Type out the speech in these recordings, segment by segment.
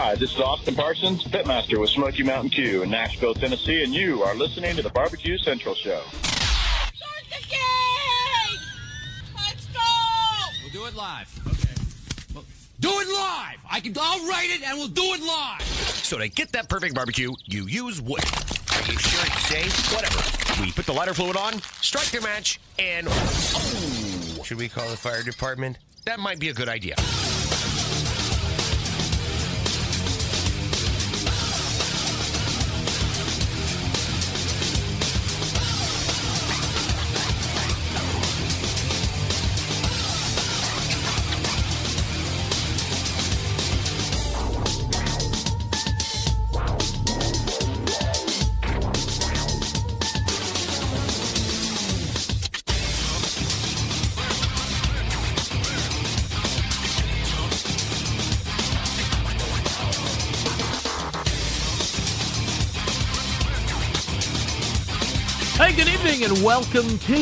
Hi, this is Austin Parsons, Pitmaster with Smoky Mountain Q in Nashville, Tennessee, and you are listening to the BBQ Central Show. Start the game! Let's go! We'll do it live. Okay. Well, do it live! I'll write it and we'll do it live! So to get that perfect barbecue, you use wood. Are you sure it's safe? Whatever. We put the lighter fluid on, strike the match, and... Oh! Should we call the fire department? That might be a good idea. Hey, good evening, and welcome to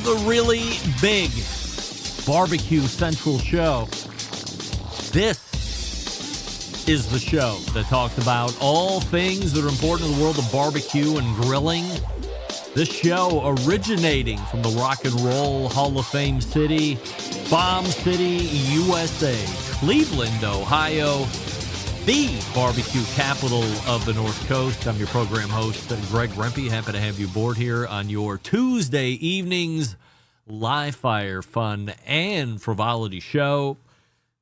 the really big BBQ Central Show. This is the show that talks about all things that are important in the world of barbecue and grilling. This show originating from the Rock and Roll Hall of Fame city, Bomb City, USA, Cleveland, Ohio, the barbecue capital of the North Coast. I'm your program host, Greg Rempe. Happy to have you aboard here on your Tuesday evenings live fire, fun, and frivolity show.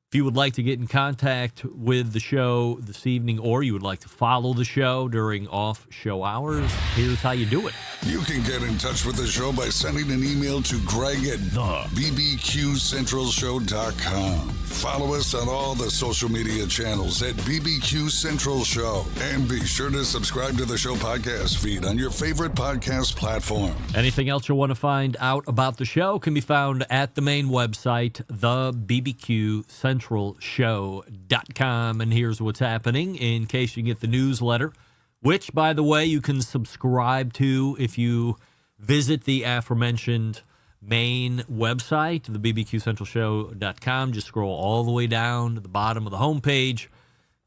If you would like to get in contact with the show this evening, or you would like to follow the show during off-show hours, here's how you do it. You can get in touch with the show by sending an email to Greg at bbqcentralshow.com. Follow us on all the social media channels at BBQ Central Show. And be sure to subscribe to the show podcast feed on your favorite podcast platform. Anything else you want to find out about the show can be found at the main website, thebbqcentralshow.com. And here's what's happening in case you get the newsletter, which, by the way, you can subscribe to if you visit the aforementioned main website, the bbqcentralshow.com. Just scroll all the way down to the bottom of the homepage,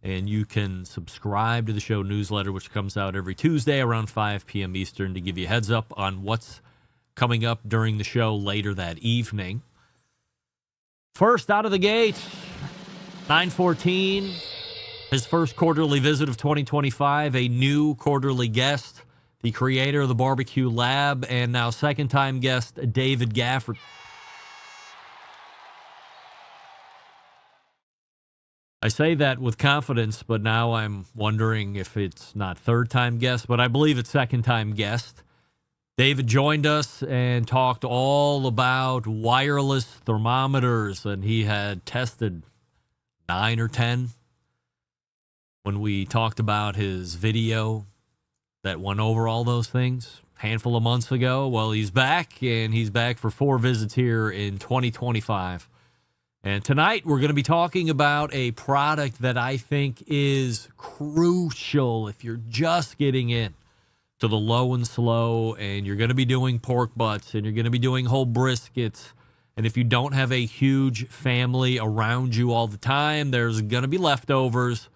and you can subscribe to the show newsletter, which comes out every Tuesday around 5 p.m. Eastern to give you a heads up on what's coming up during the show later that evening. First out of the gate, 9:14. His first quarterly visit of 2025, a new quarterly guest, the creator of the Barbecue Lab, and now second-time guest, David Gafford. I say that with confidence, but now I'm wondering if it's not third-time guest, but I believe it's second-time guest. David joined us and talked all about wireless thermometers, and he had tested 9 or 10. When we talked about his video that went over all those things a handful of months ago, well, he's back, and he's back for 4 visits here in 2025. And tonight we're going to be talking about a product that I think is crucial if you're just getting in to the low and slow, and you're going to be doing pork butts, and you're going to be doing whole briskets. And if you don't have a huge family around you all the time, there's going to be leftovers.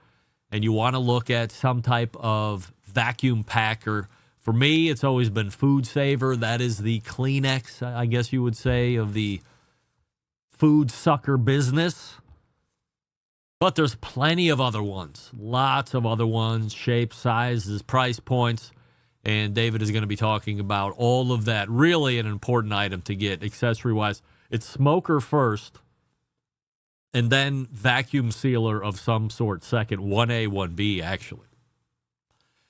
And you want to look at some type of vacuum packer. For me, it's always been Food Saver. That is the Kleenex, I guess you would say, of the food sucker business. But there's plenty of other ones. Lots of other ones, shapes, sizes, price points. And David is going to be talking about all of that. Really an important item to get accessory-wise. It's smoker first, and then vacuum sealer of some sort second, 1A, 1B, actually.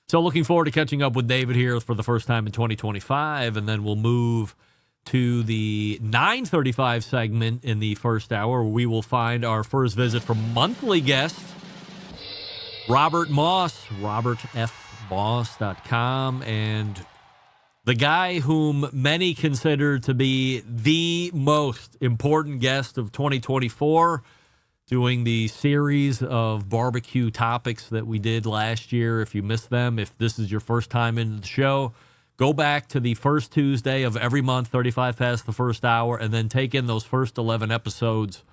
So looking forward to catching up with David here for the first time in 2025, and then we'll move to the 9:35 segment in the first hour, where we will find our first visit from monthly guest, Robert Moss, robertfmoss.com, and the guy whom many consider to be the most important guest of 2024, doing the series of barbecue topics that we did last year. If you missed them, if this is your first time in the show, go back to the first Tuesday of every month, 35 past the first hour, and then take in those first 11 episodes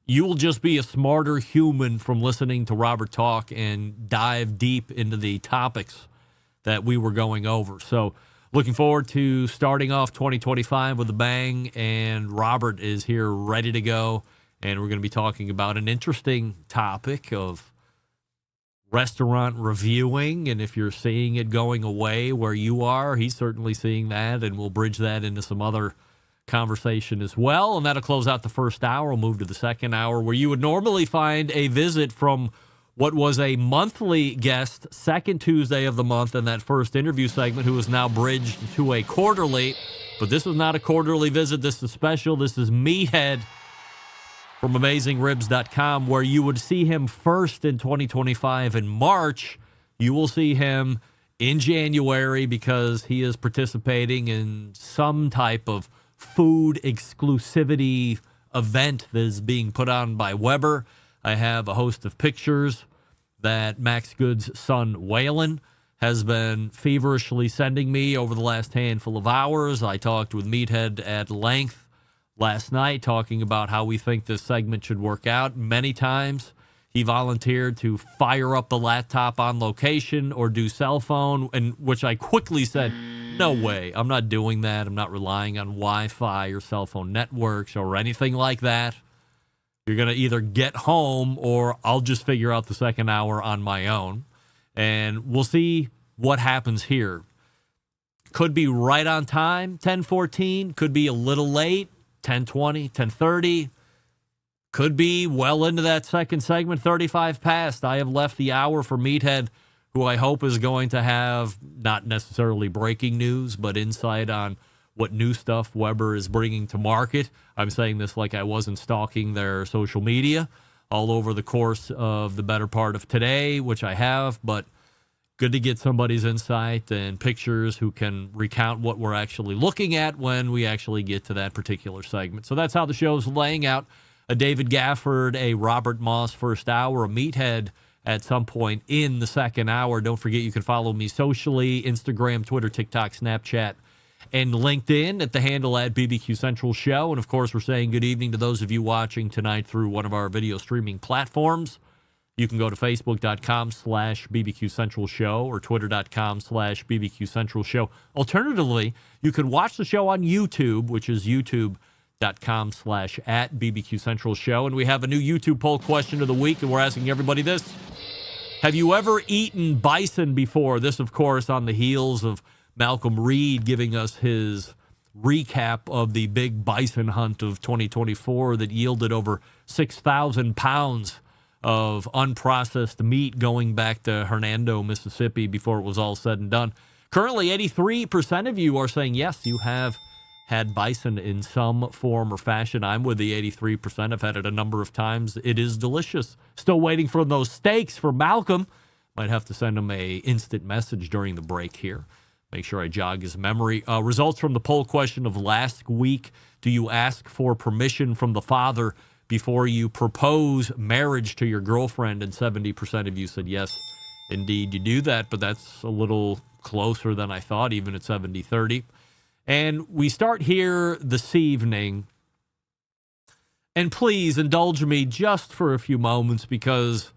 you will just be a smarter human from listening to Robert talk and dive deep into the topics that we were going over. So looking forward to starting off 2025 with a bang, and Robert is here ready to go. And we're going to be talking about an interesting topic of restaurant reviewing. And if you're seeing it going away where you are, he's certainly seeing that, and we'll bridge that into some other conversation as well. And that'll close out the first hour. We'll move to the second hour, where you would normally find a visit from what was a monthly guest, second Tuesday of the month in that first interview segment, who is now bridged to a quarterly. But this is not a quarterly visit. This is special. This is Meathead from AmazingRibs.com, where you would see him first in 2025 in March. You will see him in January because he is participating in some type of food exclusivity event that is being put on by Weber. I have a host of pictures that Max Good's son, Waylon, has been feverishly sending me over the last handful of hours. I talked with Meathead at length last night, talking about how we think this segment should work out. Many times he volunteered to fire up the laptop on location or do cell phone, and which I quickly said, no way, I'm not doing that. I'm not relying on Wi-Fi or cell phone networks or anything like that. You're going to either get home or I'll just figure out the second hour on my own. And we'll see what happens here. Could be right on time, 10:14. Could be a little late, 10:20, 10:30. Could be well into that second segment, 35 past. I have left the hour for Meathead, who I hope is going to have not necessarily breaking news, but insight on what new stuff Weber is bringing to market. I'm saying this like I wasn't stalking their social media all over the course of the better part of today, which I have, but good to get somebody's insight and pictures who can recount what we're actually looking at when we actually get to that particular segment. So that's how the show's laying out. A David Gafford, a Robert Moss first hour, a Meathead at some point in the second hour. Don't forget you can follow me socially, Instagram, Twitter, TikTok, Snapchat, and LinkedIn at the handle at BBQ Central Show. And, of course, we're saying good evening to those of you watching tonight through one of our video streaming platforms. You can go to Facebook.com/BBQ Central Show or Twitter.com/BBQ Central Show. Alternatively, you can watch the show on YouTube, which is YouTube.com/@BBQ Central Show. And we have a new YouTube poll question of the week, and we're asking everybody this. Have you ever eaten bison before? This, of course, on the heels of Malcolm Reed giving us his recap of the big bison hunt of 2024 that yielded over 6,000 pounds of unprocessed meat going back to Hernando, Mississippi before it was all said and done. Currently, 83% of you are saying, yes, you have had bison in some form or fashion. I'm with the 83%. I've had it a number of times. It is delicious. Still waiting for those steaks for Malcolm. Might have to send him a instant message during the break here. Make sure I jog his memory. Results from the poll question of last week. Do you ask for permission from the father before you propose marriage to your girlfriend? And 70% of you said yes, indeed you do that. But that's a little closer than I thought, even at 70-30. And we start here this evening. And please indulge me just for a few moments because,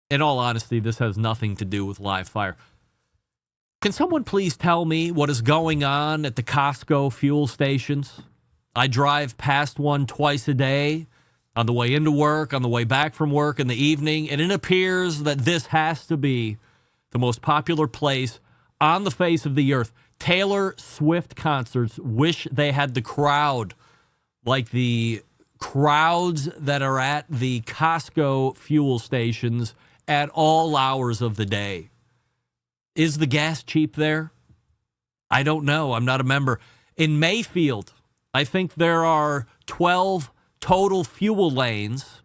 in all honesty, this has nothing to do with live fire. Can someone please tell me what is going on at the Costco fuel stations? I drive past one twice a day on the way into work, on the way back from work in the evening, and it appears that this has to be the most popular place on the face of the earth. Taylor Swift concerts wish they had the crowd like the crowds that are at the Costco fuel stations at all hours of the day. Is the gas cheap there? I don't know. I'm not a member. In Mayfield, I think there are 12 total fuel lanes,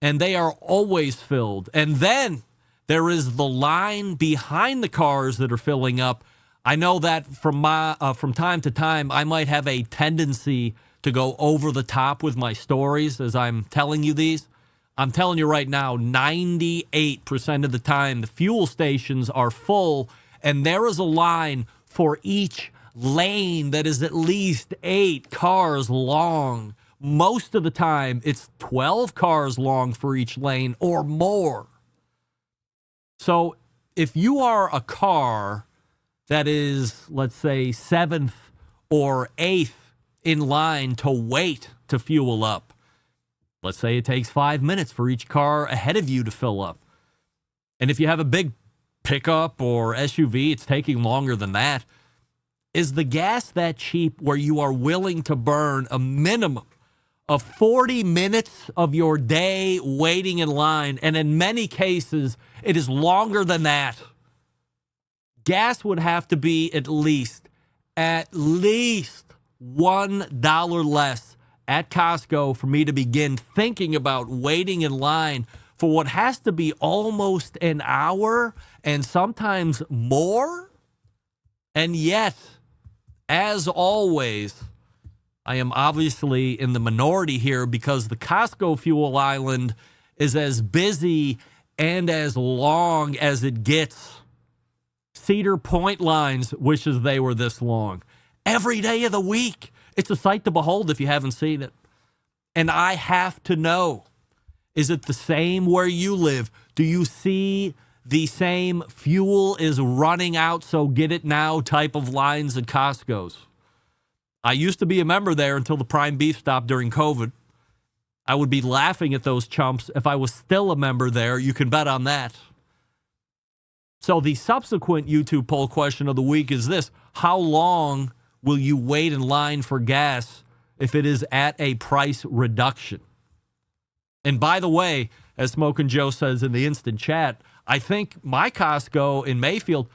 and they are always filled. And then there is the line behind the cars that are filling up. I know that from time to time, I might have a tendency to go over the top with my stories as I'm telling you these. I'm telling you right now, 98% of the time, the fuel stations are full, and there is a line for each lane that is at least 8 cars long most of the time it's 12 cars long for each lane or more. So if you are a car that is, let's say, 7th or 8th in line to wait to fuel up, let's say it takes 5 minutes for each car ahead of you to fill up. And if you have a big pickup or SUV, it's taking longer than that. Is the gas that cheap where you are willing to burn a minimum of 40 minutes of your day waiting in line? And in many cases, it is longer than that. Gas would have to be at least $1 less at Costco for me to begin thinking about waiting in line for what has to be almost an hour and sometimes more. And yet, as always, I am obviously in the minority here because the Costco fuel island is as busy and as long as it gets. Cedar Point lines wishes they were this long. Every day of the week. It's a sight to behold if you haven't seen it. And I have to know, is it the same where you live? Do you see the same fuel is running out, so get it now type of lines at Costco's? I used to be a member there until the prime beef stopped during COVID. I would be laughing at those chumps if I was still a member there. You can bet on that. So the subsequent YouTube poll question of the week is this: how long will you wait in line for gas if it is at a price reduction? And by the way, as Smokin' Joe says in the instant chat, I think my Costco in Mayfield,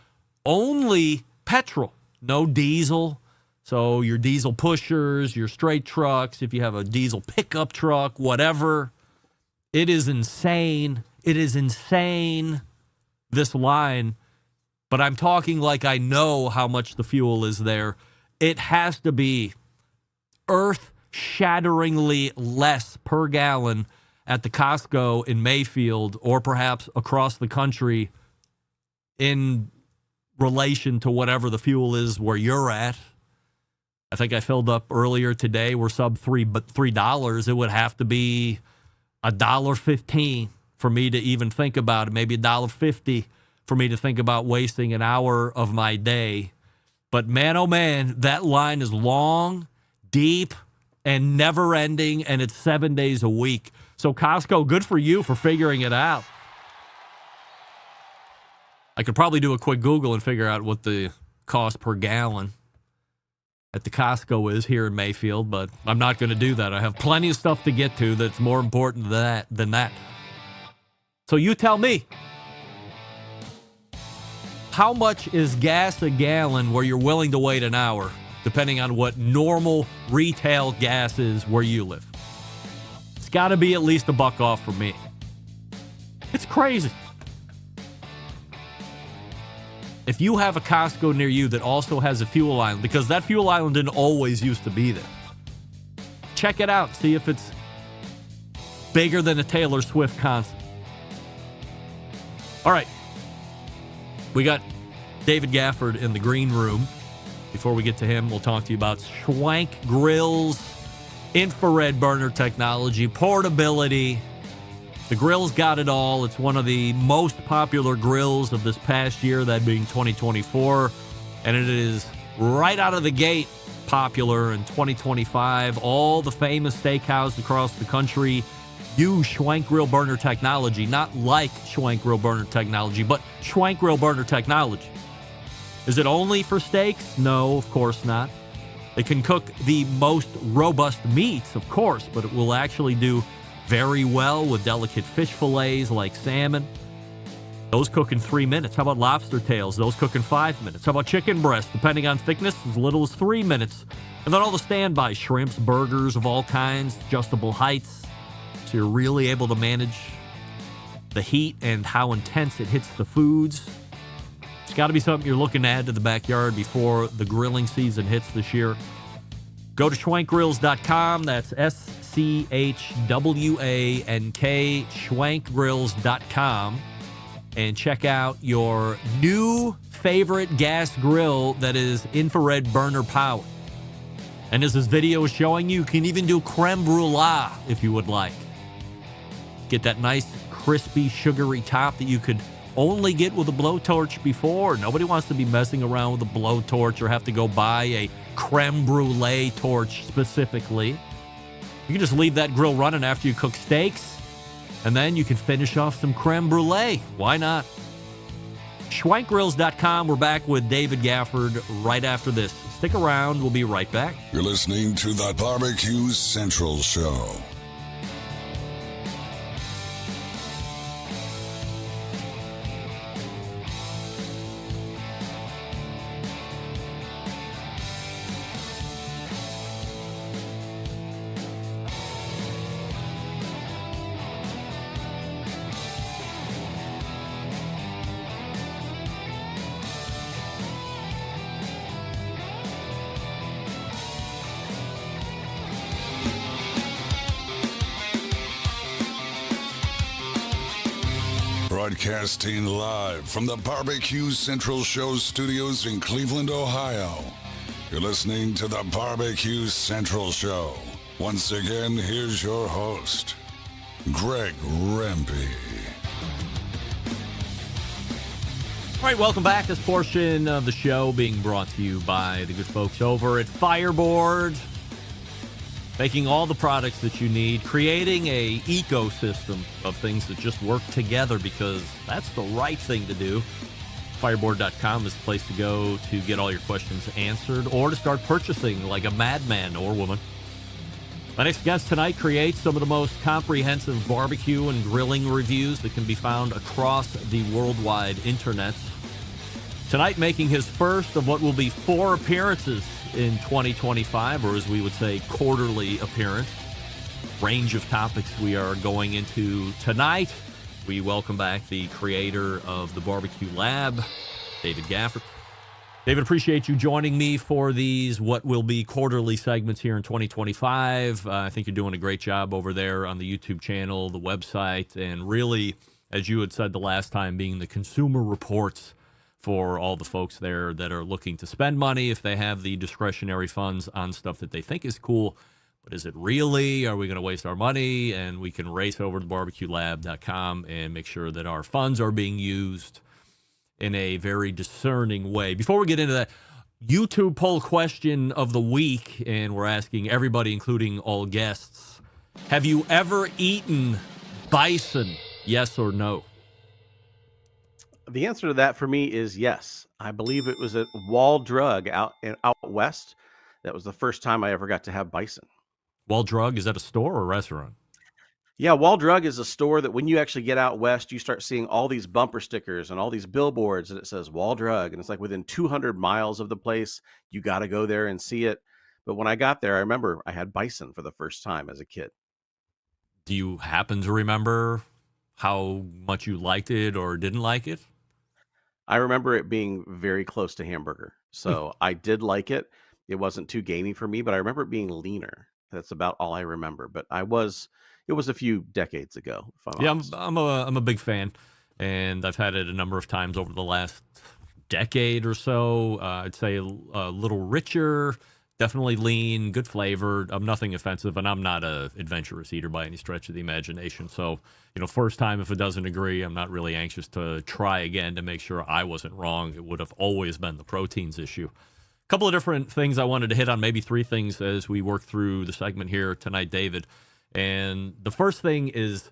only petrol, no diesel. So your diesel pushers, your straight trucks, if you have a diesel pickup truck, whatever. It is insane. It is insane, this line. But I'm talking like I know how much the fuel is there. It has to be earth-shatteringly less per gallon at the Costco in Mayfield or perhaps across the country in relation to whatever the fuel is where you're at. I think I filled up earlier today. We're sub $3. It would have to be $1.15 for me to even think about it. Maybe $1.50 for me to think about wasting an hour of my day. But man, oh man, that line is long, deep, and never ending, and it's 7 days a week. So Costco, good for you for figuring it out. I could probably do a quick Google and figure out what the cost per gallon at the Costco is here in Mayfield, but I'm not going to do that. I have plenty of stuff to get to that's more important than that. So you tell me, how much is gas a gallon where you're willing to wait an hour, depending on what normal retail gas is where you live? It's got to be at least $1 off for me. It's crazy. If you have a Costco near you that also has a fuel island, because that fuel island didn't always used to be there, check it out. See if it's bigger than a Taylor Swift concert. All right. We got David Gafford in the green room. Before we get to him, we'll talk to you about Schwank Grills, infrared burner technology, portability. The grill's got it all. It's one of the most popular grills of this past year, that being 2024. And it is right out of the gate popular in 2025. All the famous steakhouses across the country use Schwank Grill burner technology. Not like Schwank Grill burner technology, but Schwank Grill burner technology. Is it only for steaks? No, of course not. It can cook the most robust meats, of course, but it will actually do very well with delicate fish fillets like salmon. Those cook in 3 minutes. How about lobster tails? Those cook in 5 minutes. How about chicken breasts? Depending on thickness, as little as 3 minutes. And then all the standby shrimps, burgers of all kinds, adjustable heights. So you're really able to manage the heat and how intense it hits the foods. It's got to be something you're looking to add to the backyard before the grilling season hits this year. Go to schwankgrills.com. That's SCHWANK, schwankgrills.com. And check out your new favorite gas grill that is infrared burner powered. And as this video is showing you can even do creme brulee if you would like. Get that nice, crispy, sugary top that you could only get with a blowtorch before. Nobody wants to be messing around with a blowtorch or have to go buy a creme brulee torch specifically. You can just leave that grill running after you cook steaks, and then you can finish off some creme brulee. Why not? Schwankgrills.com. We're back with David Gafford right after this. Stick around. We'll be right back. You're listening to the Barbecue Central Show. Broadcasting live from the Barbecue Central Show studios in Cleveland, Ohio. You're listening to the Barbecue Central Show. Once again, here's your host, Greg Rempe. All right, welcome back. This portion of the show being brought to you by the good folks over at Fireboard. Making all the products that you need, creating a ecosystem of things that just work together because that's the right thing to do. Fireboard.com is the place to go to get all your questions answered or to start purchasing like a madman or woman. My next guest tonight creates some of the most comprehensive barbecue and grilling reviews that can be found across the worldwide internet. Tonight making his first of what will be 4 appearances in 2025, or as we would say, quarterly appearance. Range of topics we are going into tonight. We welcome back the creator of the Barbecue Lab, David Gafford. David, appreciate you joining me for these what will be quarterly segments here in 2025. I think you're doing a great job over there on the YouTube channel, the website, and really, as you had said the last time, being the consumer reports for all the folks there that are looking to spend money if they have the discretionary funds on stuff that they think is cool. But is it really? Are we going to waste our money? And we can race over to barbecuelab.com and make sure that our funds are being used in a very discerning way. Before we get into that, YouTube poll question of the week, and we're asking everybody, including all guests, have you ever eaten bison? Yes or no? The answer to that for me is yes. I believe it was at Wall Drug out west. That was the first time I ever got to have bison. Wall Drug, is that a store or a restaurant? Yeah, Wall Drug is a store that when you actually get out west, you start seeing all these bumper stickers and all these billboards that it says Wall Drug. And it's like within 200 miles of the place, you got to go there and see it. But when I got there, I remember I had bison for the first time as a kid. Do you happen to remember how much you liked it or didn't like it? I remember it being very close to hamburger. So I did like it. It wasn't too gamey for me, but I remember it being leaner. That's about all I remember. But it was a few decades ago. If I'm honest. I'm a big fan, and I've had it a number of times over the last decade or so. I'd say a little richer, definitely lean, good flavor. I'm nothing offensive, and I'm not a adventurous eater by any stretch of the imagination. So, first time, if it doesn't agree, I'm not really anxious to try again to make sure I wasn't wrong. It would have always been the proteins issue. A couple of different things I wanted to hit on, maybe 3 things as we work through the segment here tonight, David. And the first thing is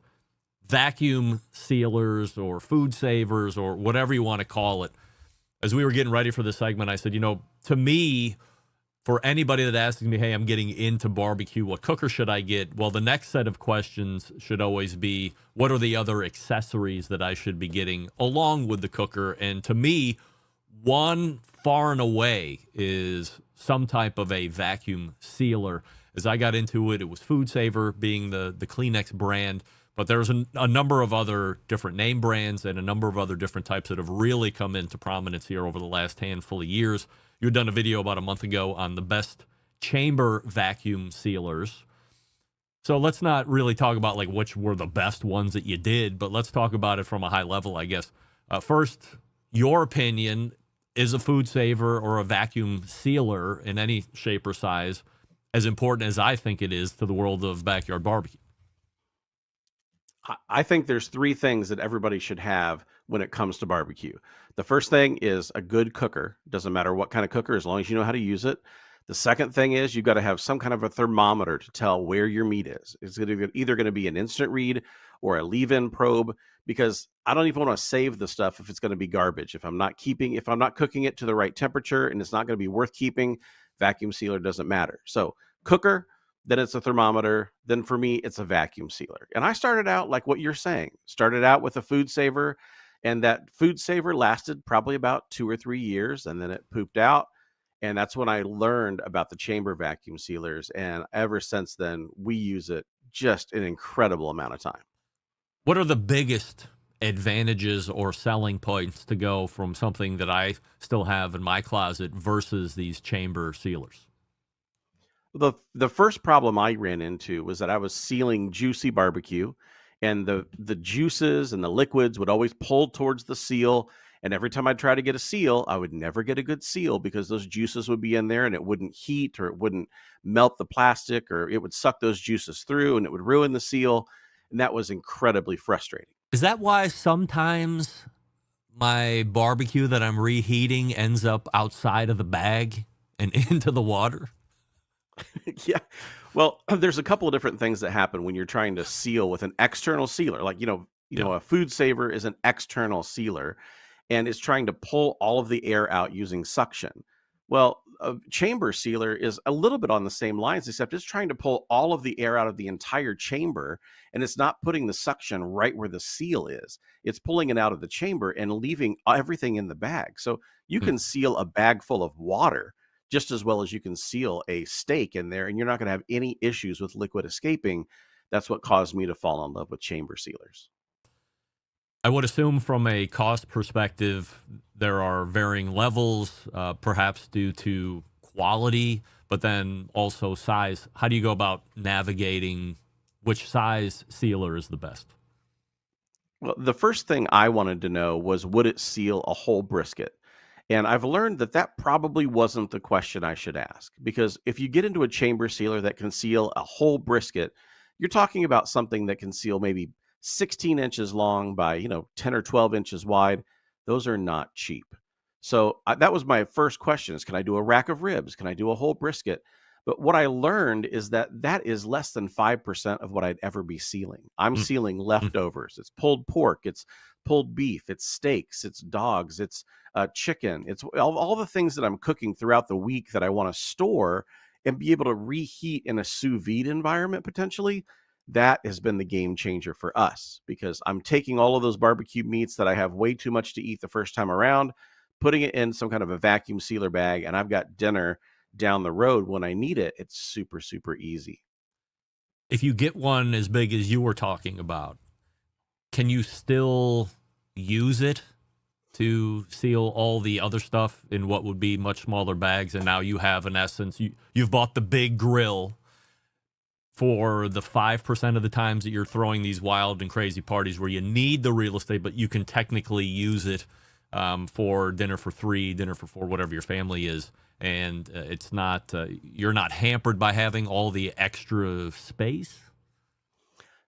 vacuum sealers or food savers or whatever you want to call it. As we were getting ready for this segment, I said, to me, for anybody that asks me, hey, I'm getting into barbecue, what cooker should I get? Well, the next set of questions should always be, what are the other accessories that I should be getting along with the cooker? And to me, one far and away is some type of a vacuum sealer. As I got into it, it was Food Saver being the Kleenex brand, but there's a number of other different name brands and a number of other different types that have really come into prominence here over the last handful of years. You had done a video about a month ago on the best chamber vacuum sealers. So let's not really talk about like which were the best ones that you did, but let's talk about it from a high level, I guess. First, your opinion, is a Food Saver or a vacuum sealer in any shape or size as important as I think it is to the world of backyard barbecue? I think there's three things that everybody should have when it comes to barbecue. The first thing is a good cooker. Doesn't matter what kind of cooker, as long as you know how to use it. The second thing is you've got to have some kind of a thermometer to tell where your meat is. It's either going to be an instant read or a leave-in probe, because I don't even want to save the stuff if it's going to be garbage. If I'm not cooking it to the right temperature and it's not going to be worth keeping, vacuum sealer doesn't matter. So cooker, then it's a thermometer. Then for me, it's a vacuum sealer. And I started out like what you're saying, started out with a food saver, and that food saver lasted probably about 2 or 3 years, and then it pooped out. And that's when I learned about the chamber vacuum sealers. And ever since then, we use it just an incredible amount of time. What are the biggest advantages or selling points to go from something that I still have in my closet versus these chamber sealers? The first problem I ran into was that I was sealing juicy barbecue, and the juices and the liquids would always pull towards the seal. And every time I tried to get a seal, I would never get a good seal because those juices would be in there and it wouldn't heat, or it wouldn't melt the plastic, or it would suck those juices through and it would ruin the seal. And that was incredibly frustrating. Is that why sometimes my barbecue that I'm reheating ends up outside of the bag and into the water? Yeah. Well, there's a couple of different things that happen when you're trying to seal with an external sealer. Like, a food saver is an external sealer, and it's trying to pull all of the air out using suction. Well, a chamber sealer is a little bit on the same lines, except it's trying to pull all of the air out of the entire chamber, and it's not putting the suction right where the seal is. It's pulling it out of the chamber and leaving everything in the bag. So you can seal a bag full of water just as well as you can seal a steak in there, and you're not going to have any issues with liquid escaping. That's what caused me to fall in love with chamber sealers. I would assume from a cost perspective, there are varying levels, perhaps due to quality, but then also size. How do you go about navigating which size sealer is the best? Well, the first thing I wanted to know was, would it seal a whole brisket? And I've learned that that probably wasn't the question I should ask, because if you get into a chamber sealer that can seal a whole brisket, you're talking about something that can seal maybe 16 inches long by, 10 or 12 inches wide. Those are not cheap. So that was my first question is, can I do a rack of ribs? Can I do a whole brisket? But what I learned is that that is less than 5% of what I'd ever be sealing. I'm sealing leftovers. It's pulled pork. It's pulled beef. It's steaks. It's dogs. It's chicken. It's all the things that I'm cooking throughout the week that I want to store and be able to reheat in a sous vide environment potentially. That has been the game changer for us, because I'm taking all of those barbecue meats that I have way too much to eat the first time around, putting it in some kind of a vacuum sealer bag, and I've got dinner down the road when I need it. It's super, super easy. If you get one as big as you were talking about, can you still use it to seal all the other stuff in what would be much smaller bags? And now you have, in essence, you've bought the big grill for the 5% of the times that you're throwing these wild and crazy parties where you need the real estate, but you can technically use it for dinner for 3, dinner for 4, whatever your family is. And it's not, you're not hampered by having all the extra space.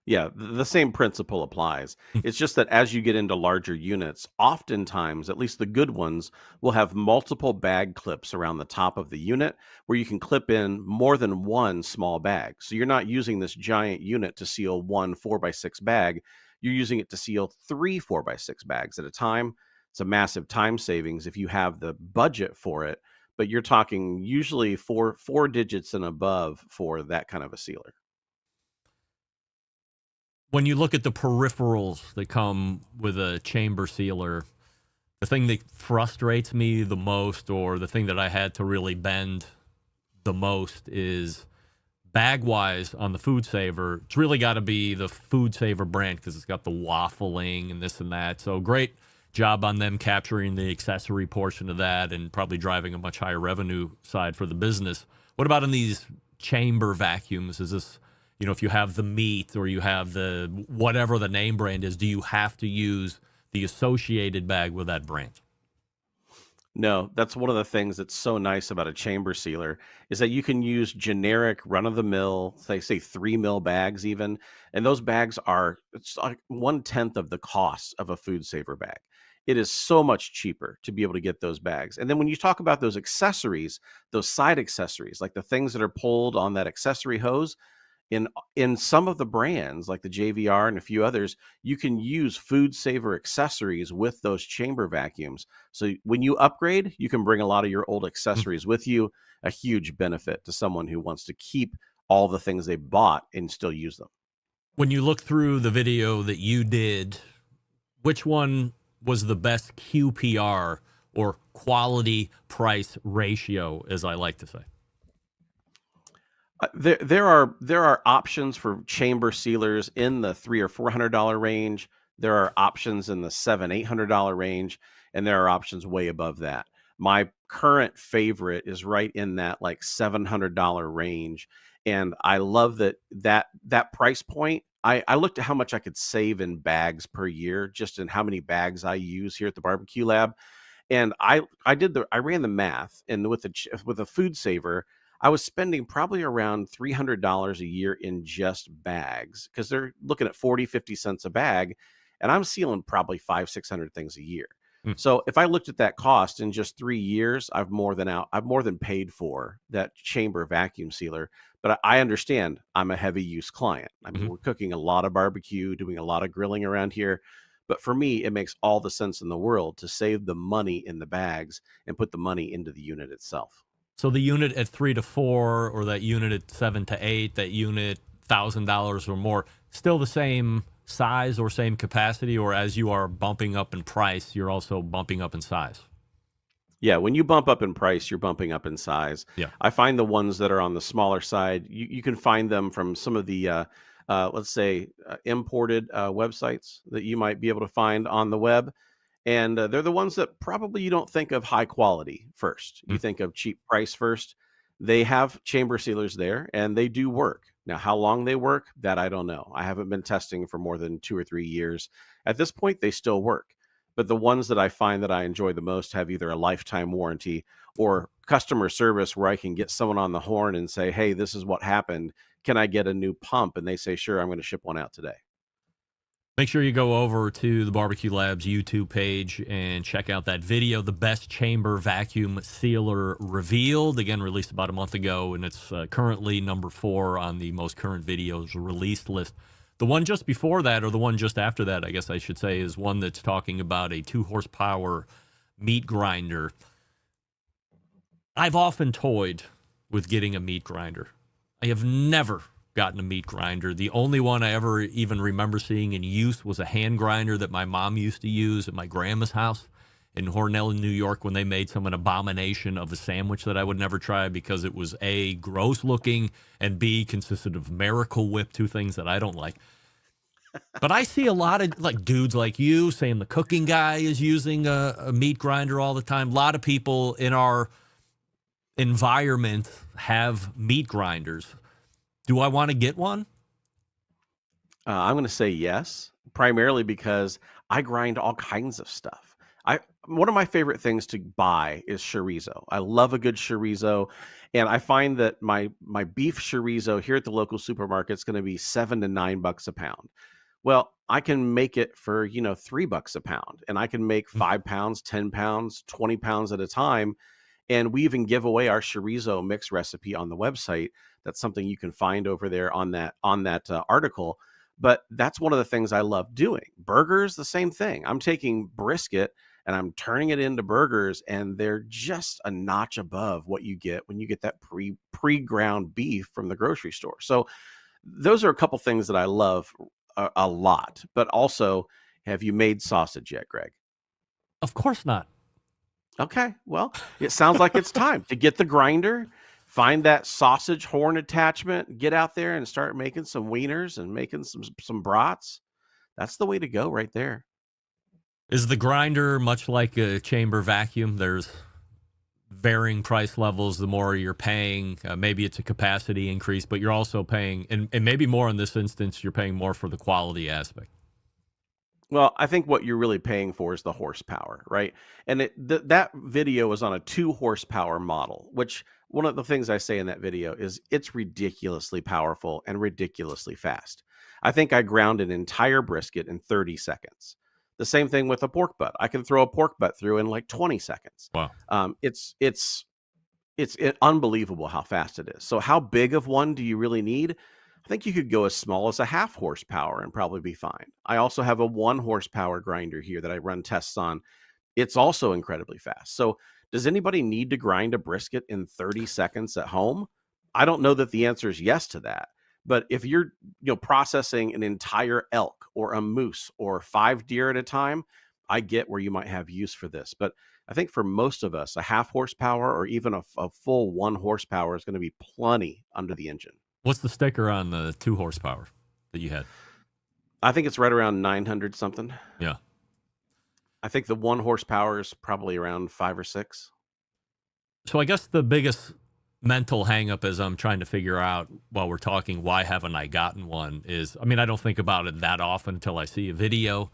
Yeah, the same principle applies. It's just that as you get into larger units, oftentimes, at least the good ones, will have multiple bag clips around the top of the unit where you can clip in more than one small bag. So you're not using this giant unit to seal one 4x6 bag. You're using it to seal 3 4x6 bags at a time. It's a massive time savings if you have the budget for it, but you're talking usually four digits and above for that kind of a sealer. When you look at the peripherals that come with a chamber sealer, the thing that frustrates me the most, or the thing that I had to really bend the most, is bag-wise on the Food Saver. It's really got to be the Food Saver brand because it's got the waffling and this and that. So great job on them capturing the accessory portion of that and probably driving a much higher revenue side for the business. What about in these chamber vacuums? Is this, if you have the meat or you have the whatever the name brand is, do you have to use the associated bag with that brand? No, that's one of the things that's so nice about a chamber sealer is that you can use generic run of the mill, say 3 mil bags even, and those bags are it's like 1/10 of the cost of a food saver bag. It is so much cheaper to be able to get those bags. And then when you talk about those accessories, those side accessories, like the things that are pulled on that accessory hose, in some of the brands like the JVR and a few others, you can use food saver accessories with those chamber vacuums. So when you upgrade, you can bring a lot of your old accessories with you, a huge benefit to someone who wants to keep all the things they bought and still use them. When you look through the video that you did, which one was the best QPR or quality price ratio, as I like to say? There are options for chamber sealers in the $300 or $400 range. There are options in the $700-800 range, and there are options way above that. My current favorite is right in that like $700 range, and I love that price point. I looked at how much I could save in bags per year, just in how many bags I use here at the barbecue lab. And I ran the math, and with a food saver, I was spending probably around $300 a year in just bags because they're looking at 40-50 cents a bag, and I'm sealing probably 500-600 things a year. Mm. So if I looked at that cost in just 3 years, I've more than paid for that chamber vacuum sealer. But I understand I'm a heavy use client. I mean, we're cooking a lot of barbecue, doing a lot of grilling around here. But for me, it makes all the sense in the world to save the money in the bags and put the money into the unit itself. So the unit at 3 to 4, or that unit at 7 to 8, that unit $1,000 or more, still the same size or same capacity, or as you are bumping up in price, you're also bumping up in size? Yeah, when you bump up in price, you're bumping up in size. Yeah. I find the ones that are on the smaller side, you can find them from some of the, let's say, imported websites that you might be able to find on the web. And they're the ones that probably you don't think of high quality first. You think of cheap price first. They have chamber sealers there, and they do work. Now, how long they work, that I don't know. I haven't been testing for more than 2 or 3 years. At this point, they still work. But the ones that I find that I enjoy the most have either a lifetime warranty or customer service where I can get someone on the horn and say, hey, this is what happened. Can I get a new pump? And they say, sure, I'm going to ship one out today. Make sure you go over to the Barbecue Labs YouTube page and check out that video, The Best Chamber Vacuum Sealer Revealed. Again, released about a month ago, and it's currently number 4 on the most current videos released list. The one just before that, or the one just after that, I guess I should say, is one that's talking about a 2-horsepower meat grinder. I've often toyed with getting a meat grinder. I have never gotten a meat grinder. The only one I ever even remember seeing in use was a hand grinder that my mom used to use at my grandma's house in Hornell, New York, when they made an abomination of a sandwich that I would never try because it was A, gross looking, and B, consisted of Miracle Whip, 2 things that I don't like. But I see a lot of dudes like you saying the cooking guy is using a meat grinder all the time. A lot of people in our environment have meat grinders. Do I want to get one? I'm going to say yes, primarily because I grind all kinds of stuff. One of my favorite things to buy is chorizo. I love a good chorizo, and I find that my beef chorizo here at the local supermarket is going to be $7 to $9 a pound. Well, I can make it for $3 a pound, and I can make 5 pounds, 10 pounds, 20 pounds at a time. And we even give away our chorizo mix recipe on the website. That's something you can find over there on that article. But that's one of the things I love doing. Burgers, the same thing. I'm taking brisket and I'm turning it into burgers, and they're just a notch above what you get when you get that pre-ground beef from the grocery store. So those are a couple things that I love a lot. But also, have you made sausage yet, Greg? Of course not. Okay, well, it sounds like it's time to get the grinder, find that sausage horn attachment, get out there and start making some wieners and making some brats. That's the way to go right there. Is the grinder much like a chamber vacuum? There's varying price levels the more you're paying. Maybe it's a capacity increase, but you're also paying, and maybe more in this instance, you're paying more for the quality aspect. Well, I think what you're really paying for is the horsepower, right? And that video was on a 2 horsepower model, which one of the things I say in that video is it's ridiculously powerful and ridiculously fast. I think I ground an entire brisket in 30 seconds. The same thing with a pork butt. I can throw a pork butt through in like 20 seconds. Wow. It's unbelievable how fast it is. So how big of one do you really need? I think you could go as small as a 0.5 horsepower and probably be fine. I also have a 1 horsepower grinder here that I run tests on. It's also incredibly fast. So does anybody need to grind a brisket in 30 seconds at home? I don't know that the answer is yes to that. But if you're, processing an entire elk or a moose or 5 deer at a time, I get where you might have use for this. But I think for most of us, a 0.5 horsepower or even a full 1 horsepower is going to be plenty under the engine. What's the sticker on the 2 horsepower that you had? I think it's right around 900 something. Yeah. I think the 1 horsepower is probably around 5 or 6. So I guess the biggest mental hangup as I'm trying to figure out while we're talking, why haven't I gotten one, is, I don't think about it that often until I see a video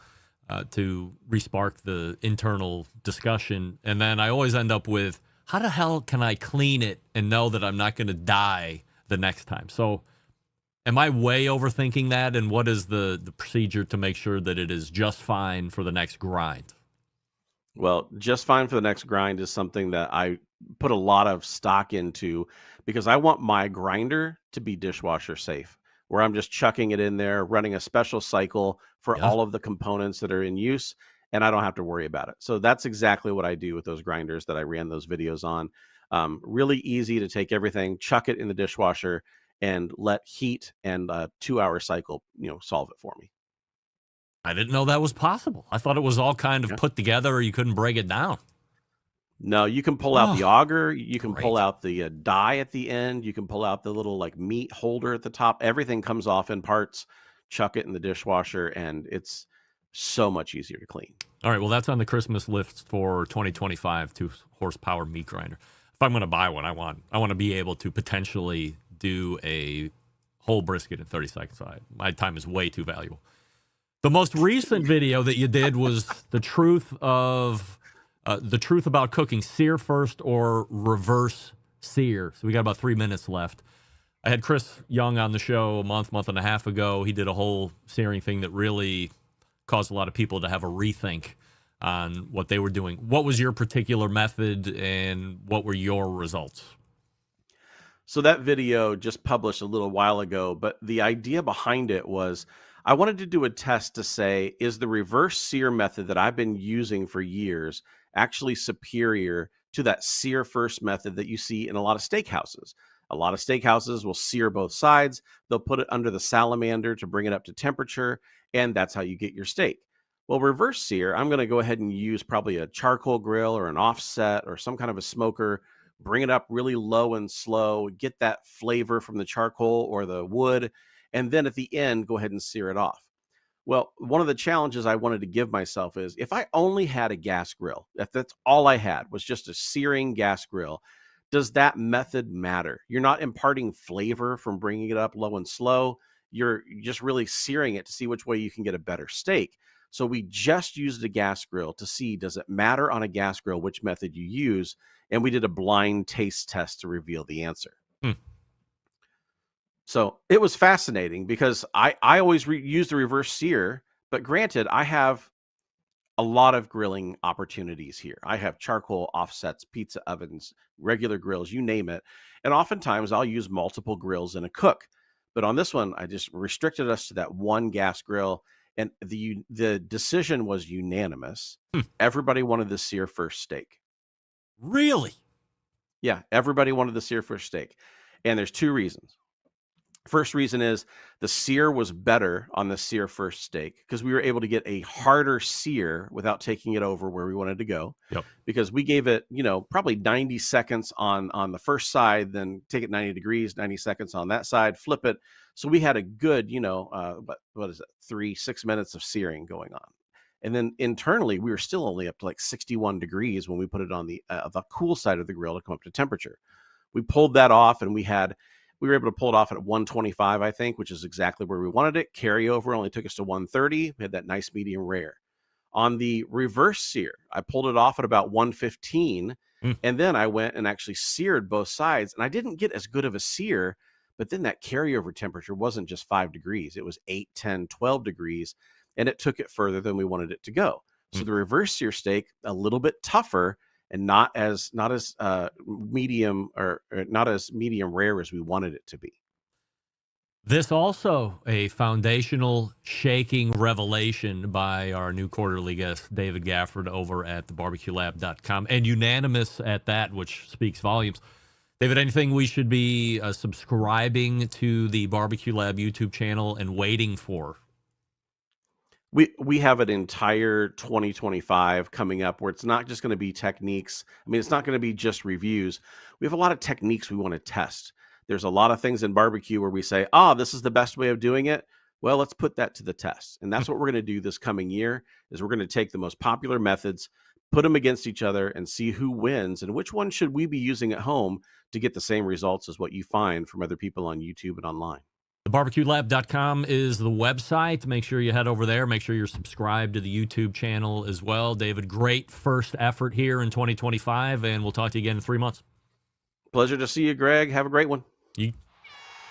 to respark the internal discussion. And then I always end up with, how the hell can I clean it and know that I'm not going to die the next time? So am I way overthinking that? And what is the procedure to make sure that it is just fine for the next grind? Well, just fine for the next grind is something that I put a lot of stock into because I want my grinder to be dishwasher safe, where I'm just chucking it in there, running a special cycle for all of the components that are in use, and I don't have to worry about it. So that's exactly what I do with those grinders that I ran those videos on. Really easy to take everything, chuck it in the dishwasher, and let heat and a 2-hour cycle, solve it for me. I didn't know that was possible. I thought it was all kind of put together, or you couldn't break it down. No, you can pull out the auger. You can pull out the die at the end. You can pull out the little meat holder at the top. Everything comes off in parts. Chuck it in the dishwasher, and it's so much easier to clean. All right, well, that's on the Christmas list for 2025, 2 horsepower meat grinder. If I'm going to buy one, I want to be able to potentially do a whole brisket in 30 seconds. My time is way too valuable. The most recent video that you did was the truth about cooking, sear first or reverse sear. So we got about 3 minutes left. I had Chris Young on the show a month and a half ago. He did a whole searing thing that really caused a lot of people to have a rethink on what they were doing. What was your particular method and what were your results? So that video just published a little while ago, but the idea behind it was I wanted to do a test to say, is the reverse sear method that I've been using for years actually superior to that sear first method that you see in a lot of steakhouses? A lot of steakhouses will sear both sides. They'll put it under the salamander to bring it up to temperature, and that's how you get your steak. Well, reverse sear, I'm going to go ahead and use probably a charcoal grill or an offset or some kind of a smoker, bring it up really low and slow, get that flavor from the charcoal or the wood, and then at the end, go ahead and sear it off. Well, one of the challenges I wanted to give myself is if I only had a gas grill, if that's all I had was just a searing gas grill, does that method matter? You're not imparting flavor from bringing it up low and slow. You're just really searing it to see which way you can get a better steak. So we just used a gas grill to see, does it matter on a gas grill which method you use? And we did a blind taste test to reveal the answer. So it was fascinating because I always use the reverse sear, but granted, I have a lot of grilling opportunities here. I have charcoal offsets, pizza ovens, regular grills, you name it. And oftentimes I'll use multiple grills in a cook. But on this one, I just restricted us to that one gas grill. And the decision was unanimous. Everybody wanted the sear first steak. Really? Yeah, everybody wanted the sear first steak. And there's 2 reasons. First reason is the sear was better on the sear first steak because we were able to get a harder sear without taking it over where we wanted to go. Yep. Because we gave it, probably 90 seconds on the first side, then take it 90 degrees, 90 seconds on that side, flip it. So we had a good, what is it, 6 minutes of searing going on. And then internally, we were still only up to like 61 degrees when we put it on the cool side of the grill to come up to temperature. We pulled that off and we had We were able to pull it off at 125, I think, which is exactly where we wanted it. Carryover only took us to 130. We had that nice medium rare. On the reverse sear, I pulled it off at about 115, and then I went and actually seared both sides, and I didn't get as good of a sear, but then that carryover temperature wasn't just 5 degrees. It was 8, 10, 12 degrees, and it took it further than we wanted it to go. So the reverse sear steak, a little bit tougher and not as medium or not as medium rare as we wanted it to be. This also a foundational shaking revelation by our new quarterly guest, David Gafford, over at thebarbecuelab.com, and unanimous at that, which speaks volumes. David, anything we should be subscribing to the Barbecue Lab YouTube channel and waiting for? We have an entire 2025 coming up where it's not just going to be techniques. I mean, it's not going to be just reviews. We have a lot of techniques we want to test. There's a lot of things in barbecue where we say, this is the best way of doing it. Well, let's put that to the test. And that's what we're going to do this coming year is we're going to take the most popular methods, put them against each other and see who wins and which one should we be using at home to get the same results as what you find from other people on YouTube and online. TheBarbecueLab.com is the website. Make sure you head over there. Make sure you're subscribed to the YouTube channel as well. David, great first effort here in 2025, and we'll talk to you again in 3 months. Pleasure to see you, Greg. Have a great one.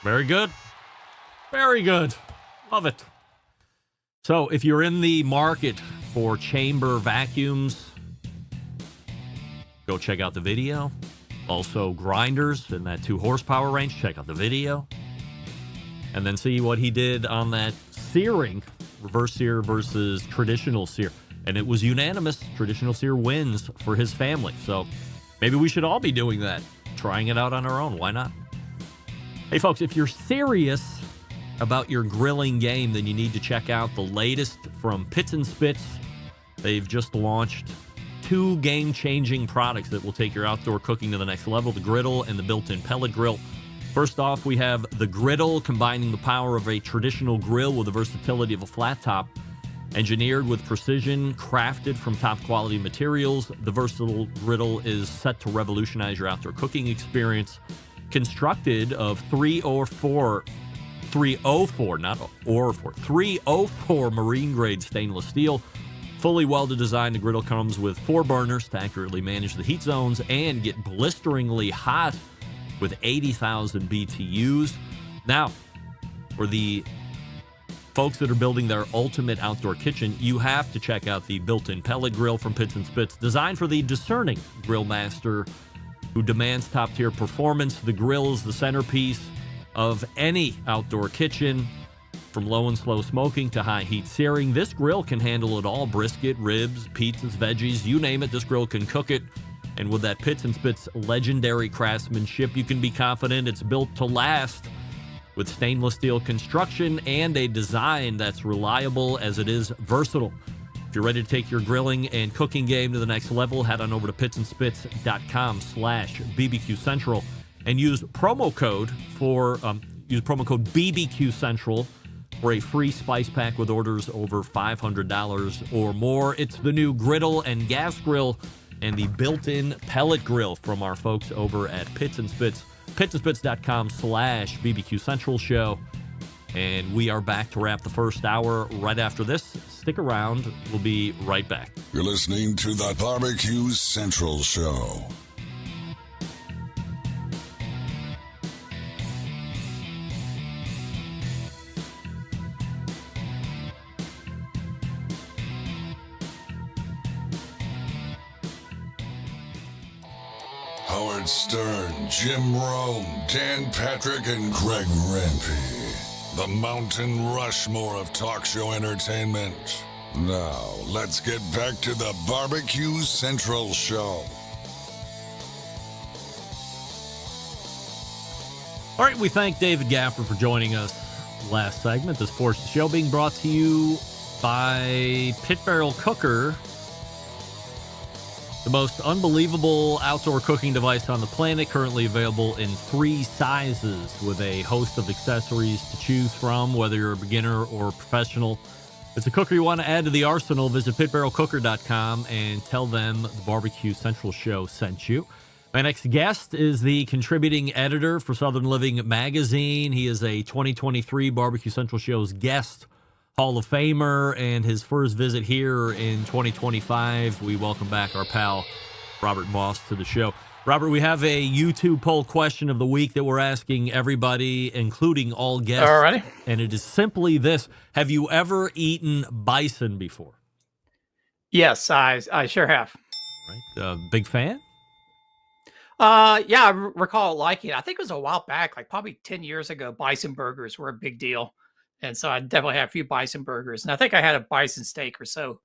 Very good. Very good. Love it. So if you're in the market for chamber vacuums, go check out the video. Also grinders in that 2 horsepower range, check out the video. And then see what he did on that searing, reverse sear versus traditional sear. And it was unanimous. Traditional sear wins for his family. So maybe we should all be doing that, trying it out on our own. Why not? Hey, folks, if you're serious about your grilling game, then you need to check out the latest from Pits and Spits. They've just launched 2 game-changing products that will take your outdoor cooking to the next level, the griddle and the built-in pellet grill. First off, we have the griddle, combining the power of a traditional grill with the versatility of a flat top. Engineered with precision, crafted from top-quality materials, the versatile griddle is set to revolutionize your outdoor cooking experience. Constructed of 304 marine-grade stainless steel. Fully welded design, the griddle comes with 4 burners to accurately manage the heat zones and get blisteringly hot with 80,000 BTUs. Now, for the folks that are building their ultimate outdoor kitchen, you have to check out the built-in pellet grill from Pits and Spits, designed for the discerning grill master who demands top-tier performance. The grill is the centerpiece of any outdoor kitchen. From low and slow smoking to high heat searing, this grill can handle it all. Brisket, ribs, pizzas, veggies, you name it, this grill can cook it. And with that Pits and Spits legendary craftsmanship, you can be confident it's built to last, with stainless steel construction and a design that's reliable as it is versatile. If you're ready to take your grilling and cooking game to the next level, head on over to pitsandspits.com/BBQ Central and use promo code BBQ Central for a free spice pack with orders over $500 or more. It's the new griddle and gas grill and the built-in pellet grill from our folks over at Pits and Spits. pitsandspits.com/BBQ Central show. And we are back to wrap the first hour right after this. Stick around. We'll be right back. You're listening to the Barbecue Central Show. Howard Stern, Jim Rome, Dan Patrick, and Greg Rempe. The Mountain Rushmore of talk show entertainment. Now, let's get back to the Barbecue Central Show. All right, we thank David Gafford for joining us last segment. This portion of the show being brought to you by Pit Barrel Cooker, the most unbelievable outdoor cooking device on the planet, currently available in 3 sizes with a host of accessories to choose from, whether you're a beginner or professional. If it's a cooker you want to add to the arsenal, visit pitbarrelcooker.com and tell them the Barbecue Central Show sent you. My next guest is the contributing editor for Southern Living magazine. He is a 2023 Barbecue Central Show's guest Hall of Famer, and his first visit here in 2025, we welcome back our pal Robert Moss to the show. Robert, we have a YouTube poll question of the week that we're asking everybody, including all guests. Alrighty. And it is simply this: have you ever eaten bison before? Yes, I sure have. Right. Big fan? Yeah, I recall liking it. I think it was a while back, like probably 10 years ago, bison burgers were a big deal. And so I definitely had a few bison burgers. And I think I had a bison steak or so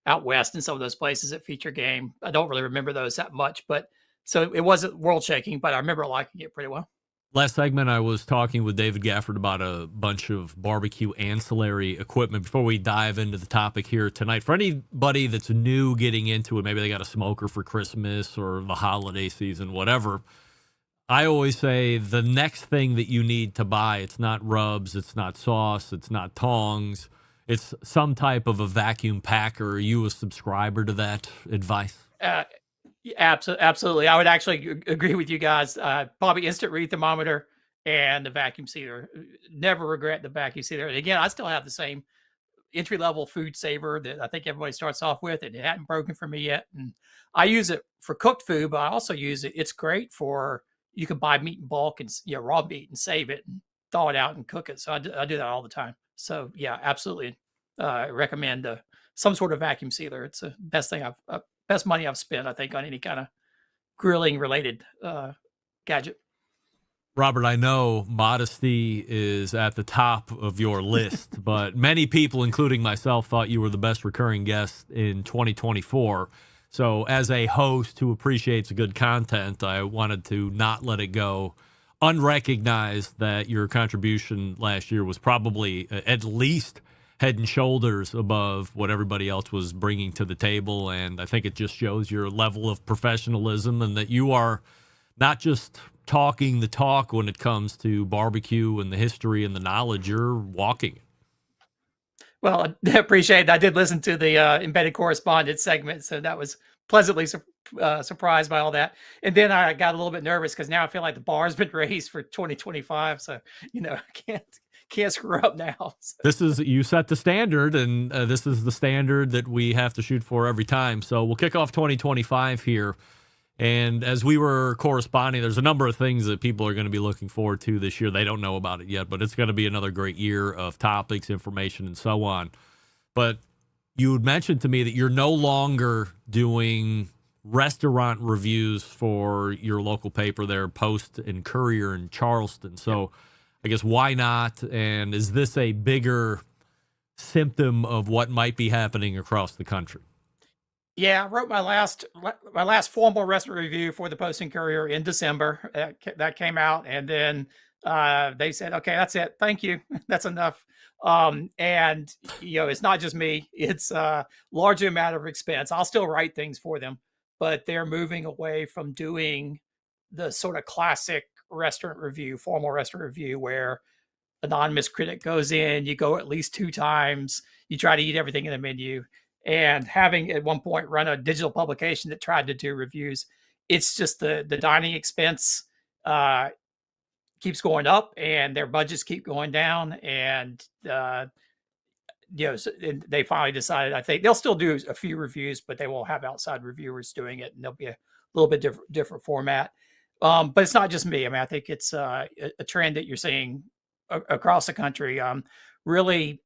out west in some of those places at Feature Game. I don't really remember those that much, but so it wasn't world shaking, but I remember liking it pretty well. Last segment, I was talking with David Gafford about a bunch of barbecue ancillary equipment. Before we dive into the topic here tonight, for anybody that's new getting into it, maybe they got a smoker for Christmas or the holiday season, whatever, I always say the next thing that you need to buy, it's not rubs, it's not sauce, it's not tongs, it's some type of a vacuum packer. Are you a subscriber to that advice? Absolutely. I would actually agree with you guys. Probably instant read thermometer and the vacuum sealer. Never regret the vacuum sealer. And again, I still have the same entry level food saver that I think everybody starts off with. It hadn't broken for me yet. And I use it for cooked food, but I also use it. It's great for, you can buy meat in bulk and raw meat and save it and thaw it out and cook it. So I do that all the time. So yeah, absolutely. Recommend some sort of vacuum sealer. It's the best thing best money I've spent, I think, on any kind of grilling related gadget. Robert, I know modesty is at the top of your list, but many people, including myself, thought you were the best recurring guest in 2024. So as a host who appreciates good content, I wanted to not let it go unrecognized that your contribution last year was probably at least head and shoulders above what everybody else was bringing to the table. And I think it just shows your level of professionalism and that you are not just talking the talk when it comes to barbecue and the history and the knowledge, you're walking it. Well, I appreciate it. I did listen to the embedded correspondence segment, so that was pleasantly surprised by all that. And then I got a little bit nervous because now I feel like the bar has been raised for 2025. So, I can't screw up now. So. You set the standard, and this is the standard that we have to shoot for every time. So we'll kick off 2025 here. And as we were corresponding, there's a number of things that people are going to be looking forward to this year. They don't know about it yet, but it's going to be another great year of topics, information, and so on. But you had mentioned to me that you're no longer doing restaurant reviews for your local paper there, Post and Courier in Charleston. So I guess why not? And is this a bigger symptom of what might be happening across the country? Yeah, I wrote my last formal restaurant review for the Post and Courier in December. That came out, and then they said, "Okay, that's it. Thank you. That's enough." And it's not just me; it's largely a matter of expense. I'll still write things for them, but they're moving away from doing the sort of classic restaurant review, formal restaurant review, where anonymous critic goes in, you go at least 2 times, you try to eat everything in the menu. And having at one point run a digital publication that tried to do reviews, it's just the dining expense keeps going up and their budgets keep going down. And, so they finally decided, I think they'll still do a few reviews, but they will have outside reviewers doing it. And there'll be a little bit different format. But it's not just me. I mean, I think it's a trend that you're seeing across the country. Really,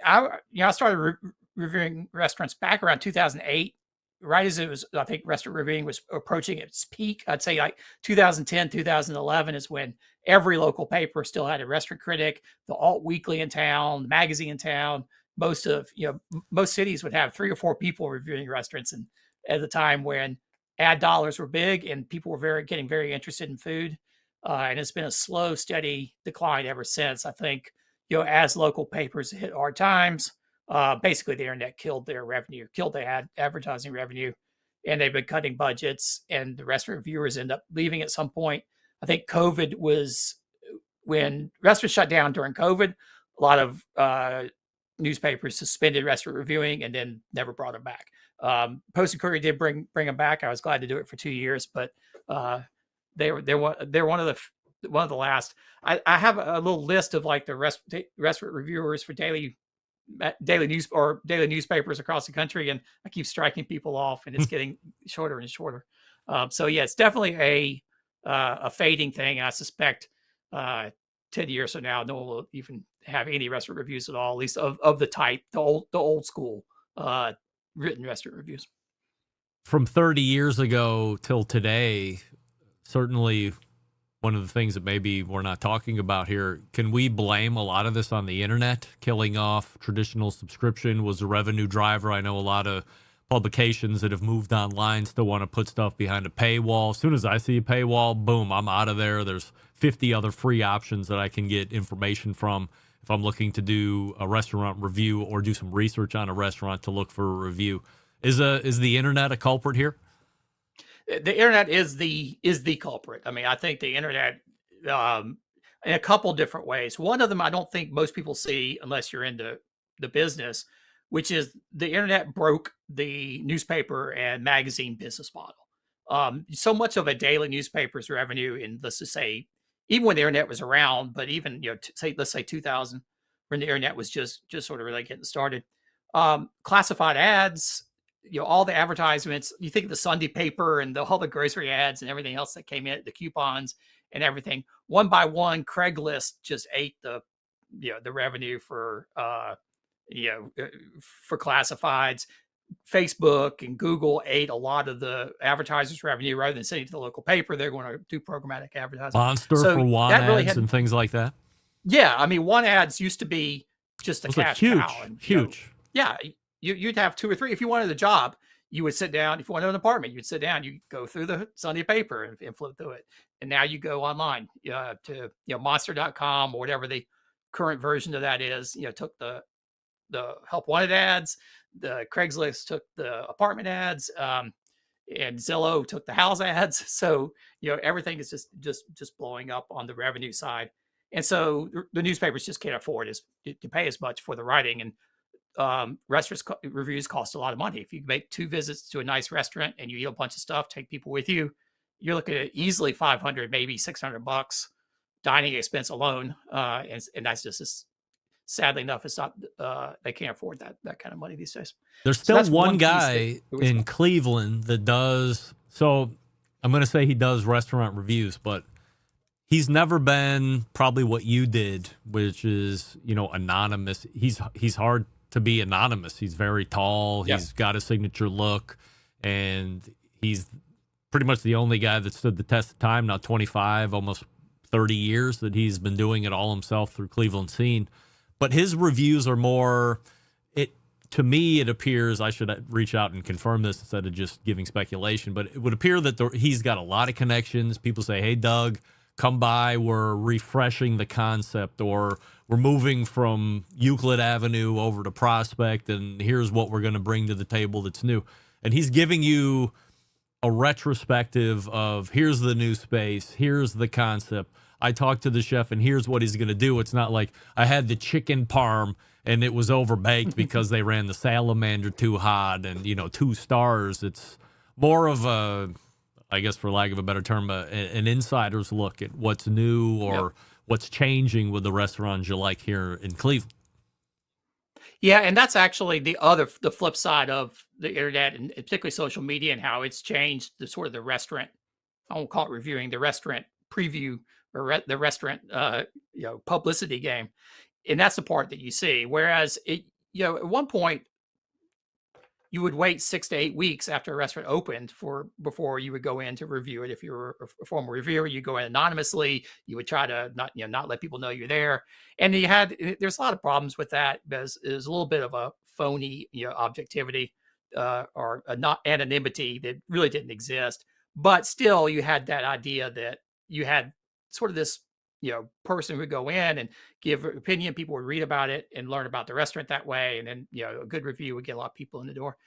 I started reviewing restaurants back around 2008, right as it was, I think restaurant reviewing was approaching its peak. I'd say like 2010, 2011 is when every local paper still had a restaurant critic, the alt weekly in town, the magazine in town. Most cities would have 3 or 4 people reviewing restaurants. And at the time when ad dollars were big and people were getting very interested in food. And it's been a slow, steady decline ever since. I think, as local papers hit hard times, basically the internet killed their revenue, killed the advertising revenue, and they've been cutting budgets, and the restaurant reviewers end up leaving at some point. I think COVID was when restaurants shut down during COVID. A lot of newspapers suspended restaurant reviewing and then never brought them back. Post and Courier did bring them back. I was glad to do it for 2 years, but they're one of the last. I have a little list of like the restaurant reviewers for daily newspapers across the country, and I keep striking people off, and it's getting shorter and shorter. So yeah, it's definitely a fading thing. I suspect 10 years from now, no one will even have any restaurant reviews at all, at least of the type, the old school written restaurant reviews. From 30 years ago till today, certainly one of the things that maybe we're not talking about here, can we blame a lot of this on the internet? Killing off traditional subscription was a revenue driver. I know a lot of publications that have moved online still want to put stuff behind a paywall. As soon as I see a paywall, boom, I'm out of there. There's 50 other free options that I can get information from if I'm looking to do a restaurant review or do some research on a restaurant to look for a review. Is the internet a culprit here? The internet is the culprit. I mean, I think the internet in a couple different ways. One of them I don't think most people see unless you're into the business, which is the internet broke the newspaper and magazine business model. So much of a daily newspaper's revenue in, let's just say, even when the internet was around, but even, let's say 2000, when the internet was just sort of really getting started, classified ads, all the advertisements, you think of the Sunday paper and all the grocery ads and everything else that came in, the coupons and everything, one by one, Craigslist just ate the revenue for classifieds. Facebook and Google ate a lot of the advertisers' revenue. Rather than sending it to the local paper, they're going to do programmatic advertising. Monster for one ads and things like that. Yeah, I mean, one ads used to be just a cash cow. Huge. Yeah, you'd have 2 or 3. If you wanted a job, you would sit down. If you wanted an apartment, you'd sit down. You go through the Sunday paper and flip through it. And now you go online to monster.com or whatever the current version of that is. Took the help wanted ads. The Craigslist took the apartment ads, and Zillow took the house ads. So everything is just blowing up on the revenue side, and so the newspapers just can't afford to pay as much for the writing. And restaurant reviews cost a lot of money. If you make 2 visits to a nice restaurant and you eat a bunch of stuff, take people with you, you're looking at easily $500, maybe $600 dining expense alone, and that's just sadly enough, it's not. They can't afford that kind of money these days. There's still one guy in Cleveland that does. So I'm going to say he does restaurant reviews, but he's never been probably what you did, which is anonymous. He's hard to be anonymous. He's very tall. Yeah. He's got a signature look, and he's pretty much the only guy that stood the test of time. Now 25, almost 30 years that he's been doing it all himself through Cleveland scene. But his reviews are more, to me, it appears, I should reach out and confirm this instead of just giving speculation, but it would appear that he's got a lot of connections. People say, hey, Doug, come by. We're refreshing the concept, or we're moving from Euclid Avenue over to Prospect, and here's what we're going to bring to the table that's new. And he's giving you a retrospective of here's the new space, here's the concept. I talked to the chef, and here's what he's going to do. It's not like I had the chicken parm, and it was overbaked because they ran the salamander too hot and, 2 stars. It's more of a, I guess for lack of a better term, an insider's look at what's new or what's changing with the restaurants you like here in Cleveland. Yeah, and that's actually the flip side of the internet, and particularly social media, and how it's changed the sort of the restaurant, I won't call it reviewing, the restaurant preview or the restaurant publicity game. And that's the part that you see. Whereas at one point you would wait 6 to 8 weeks after a restaurant opened before you would go in to review it. If you were a formal reviewer, you go in anonymously. You would try to not let people know you're there. And there's a lot of problems with that because there's a little bit of a phony objectivity or not anonymity that really didn't exist. But still, you had that idea that you had sort of this person would go in and give an opinion. People would read about it and learn about the restaurant that way. And then, a good review would get a lot of people in the door.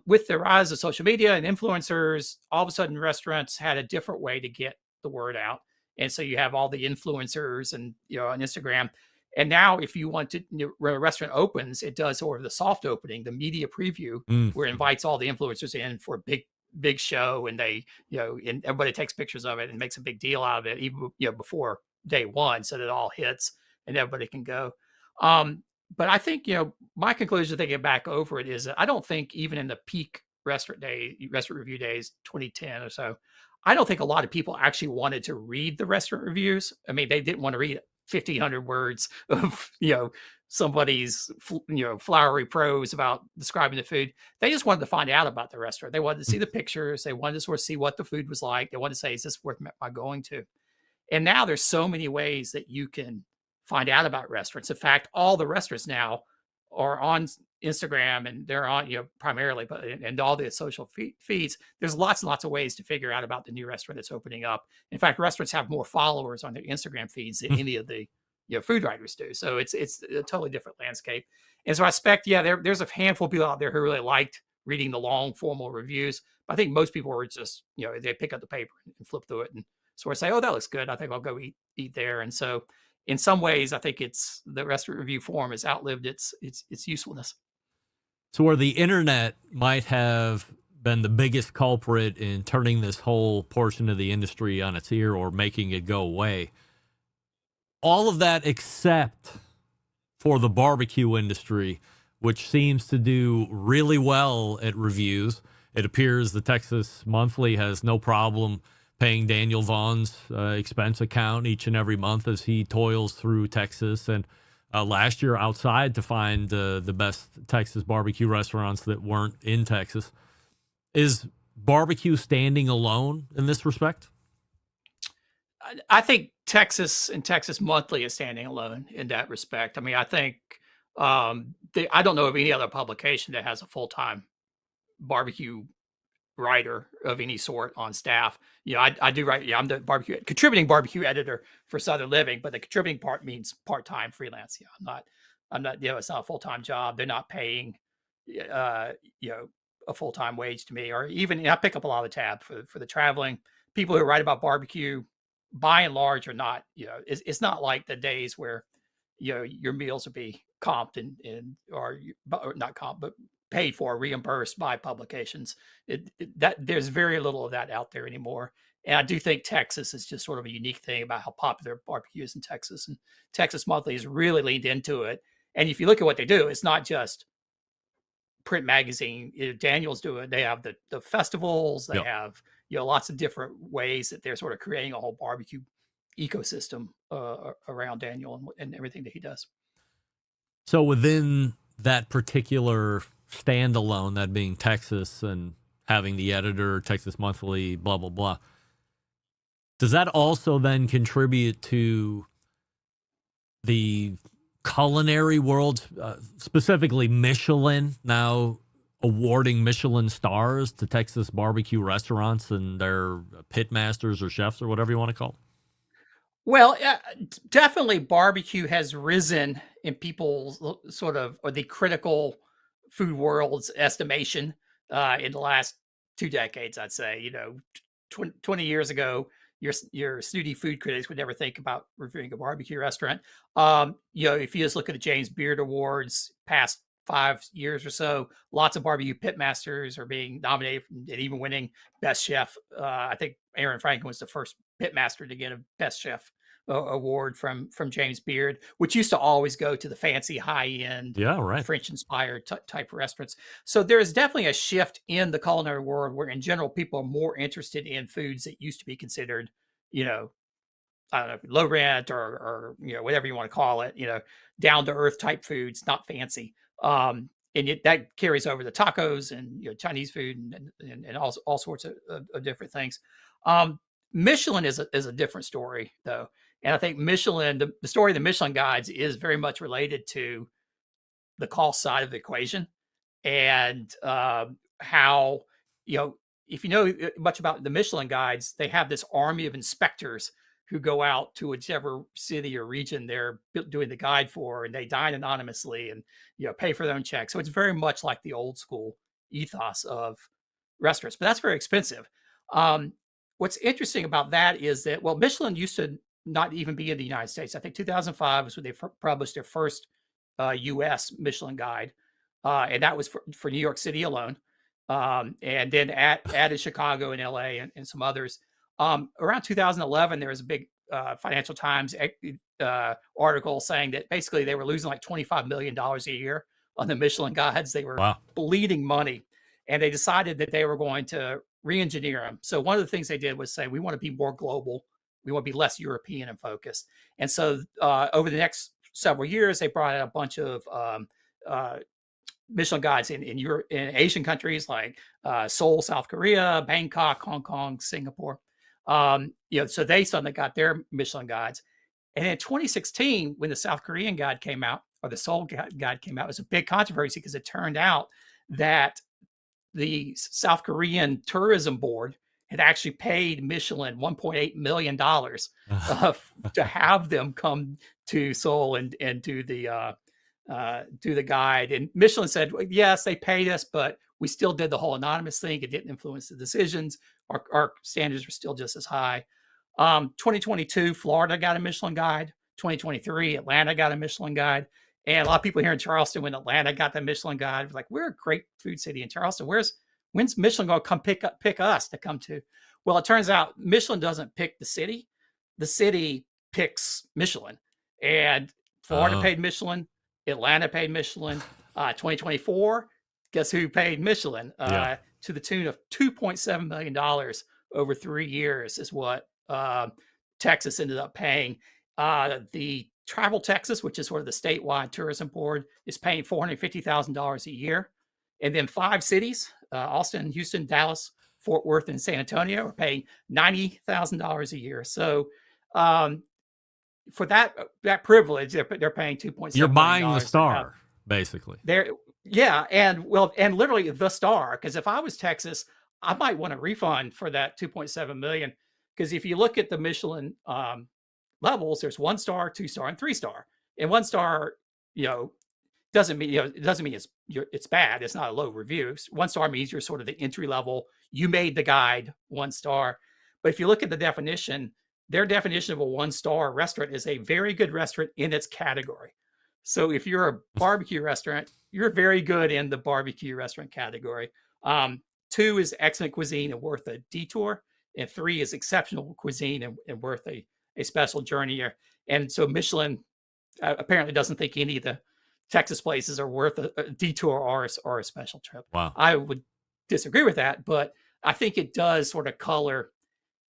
With the rise of social media and influencers, all of a sudden restaurants had a different way to get the word out. And so you have all the influencers and, on Instagram, And now, if you want to, when a restaurant opens, it does sort of the soft opening, the media preview, where it invites all the influencers in for a big show, and they, and everybody takes pictures of it and makes a big deal out of it, even before day one, so that it all hits and everybody can go. But I think my conclusion thinking back over it is that I don't think even in the peak restaurant review days, 2010 or so, I don't think a lot of people actually wanted to read the restaurant reviews. I mean, they didn't want to read 1,500 words of somebody's flowery prose about describing the food. They just wanted to find out about the restaurant. They wanted to see the pictures. They wanted to sort of see what the food was like. They wanted to say, is this worth my going to? And now there's so many ways that you can find out about restaurants. In fact, all the restaurants now are on Instagram, and they're on, primarily, but and all the social feeds. There's lots and lots of ways to figure out about the new restaurant that's opening up. In fact, restaurants have more followers on their Instagram feeds than any of the food writers do. So it's a totally different landscape. And so I expect, there's a handful of people out there who really liked reading the long formal reviews. But I think most people were just, they pick up the paper and flip through it and sort of say, oh, that looks good. I think I'll go eat there. And so in some ways, I think it's the restaurant review form has outlived its usefulness. So where the internet might have been the biggest culprit in turning this whole portion of the industry on its ear or making it go away, all of that except for the barbecue industry, which seems to do really well at reviews. It appears the Texas Monthly has no problem paying Daniel Vaughn's expense account each and every month as he toils through Texas. And last year outside to find the best Texas barbecue restaurants that weren't in Texas. Is barbecue standing alone in this respect? I think Texas and Texas Monthly is standing alone in that respect. I mean, I think I don't know of any other publication that has a full-time barbecue writer of any sort on staff. I do write. I'm the contributing barbecue editor for Southern Living, but the contributing part means part-time freelance. I'm not. It's not a full-time job. They're not paying, a full-time wage to me, or even I pick up a lot of the tab for the traveling people who write about barbecue. By and large, are not. It's not like the days where, your meals will be comped or not comped, but paid for, reimbursed by publications. That there's very little of that out there anymore. And I do think Texas is just sort of a unique thing about how popular barbecue is in Texas. And Texas Monthly has really leaned into it. And if you look at what they do, it's not just print magazine. Daniel's doing. They have the festivals. They have lots of different ways that they're sort of creating a whole barbecue ecosystem around Daniel and everything that he does. So within that particular standalone, that being Texas and having the editor, Texas Monthly, blah, blah, blah, does that also then contribute to the culinary world, specifically Michelin, now awarding Michelin stars to Texas barbecue restaurants and their pit masters or chefs or whatever you want to call them? Well, definitely barbecue has risen in people's sort of, or the critical food world's estimation in the last 2 decades, I'd say. 20 years ago, your snooty food critics would never think about reviewing a barbecue restaurant. If you just look at the James Beard Awards past 5 years or so, lots of barbecue pitmasters are being nominated and even winning Best Chef. I think Aaron Franklin was the first pitmaster to get a Best Chef award from James Beard, which used to always go to the fancy high-end, French-inspired type restaurants. So there is definitely a shift in the culinary world where, in general, people are more interested in foods that used to be considered, I don't know, low rent or whatever you want to call it, down-to-earth type foods, not fancy. And that carries over to tacos and Chinese food and all sorts of different things. Michelin is a different story, though. And I think Michelin, the story of the Michelin guides is very much related to the cost side of the equation and how, if you know much about the Michelin guides, they have this army of inspectors who go out to whichever city or region they're doing the guide for, and they dine anonymously and pay for their own check. So it's very much like the old school ethos of restaurants, but that's very expensive. What's interesting about that is that, Michelin used to not even be in the United States. I think 2005 was when they published their first U.S. Michelin guide, and that was for New York City alone, and then added Chicago and L.A. and some others. Around 2011, there was a big Financial Times article saying that basically they were losing like $25 million a year on the Michelin guides. They were bleeding money, and they decided that they were going to re-engineer them. So one of the things they did was say, we want to be more global. We want to be less European in focus. And so over the next several years, they brought out a bunch of Michelin guides in Europe, in Asian countries like Seoul, South Korea, Bangkok, Hong Kong, Singapore. So they suddenly got their Michelin guides. And in 2016, when the South Korean guide came out, or the Seoul guide came out, it was a big controversy because it turned out that the South Korean tourism board had actually paid Michelin $1.8 million to have them come to Seoul and do the guide. And Michelin said, well, yes, they paid us, but we still did the whole anonymous thing. It didn't influence the decisions. Our standards were still just as high. 2022, Florida got a Michelin guide. 2023, Atlanta got a Michelin guide. And a lot of people here in Charleston, when Atlanta got the Michelin guide, were like, we're a great food city in Charleston. When's Michelin going to come pick us to come to? Well, it turns out Michelin doesn't pick the city. The city picks Michelin. And Florida paid Michelin. Atlanta paid Michelin. 2024, guess who paid Michelin? To the tune of $2.7 million over 3 years is what Texas ended up paying. The Travel Texas, which is sort of the statewide tourism board, is paying $450,000 a year. And then 5 cities, Austin, Houston, Dallas, Fort Worth, and San Antonio, are paying $90,000 a year. So for that privilege, they're paying $2.7 You're buying million the star, basically. And literally the star. Because if I was Texas, I might want a refund for that $2.7 million. Because if you look at the Michelin levels, there's 1 star, 2 star, and 3 star. And 1 star, doesn't mean it's bad. It's not a low review. 1 star means you're sort of the entry level. You made the guide 1 star. But if you look at the definition, their definition of a 1-star restaurant is a very good restaurant in its category. So if you're a barbecue restaurant, you're very good in the barbecue restaurant category. 2 is excellent cuisine and worth a detour. And 3 is exceptional cuisine and worth a special journey. And so Michelin apparently doesn't think any of the Texas places are worth a detour or a special trip. Wow. I would disagree with that, but I think it does sort of color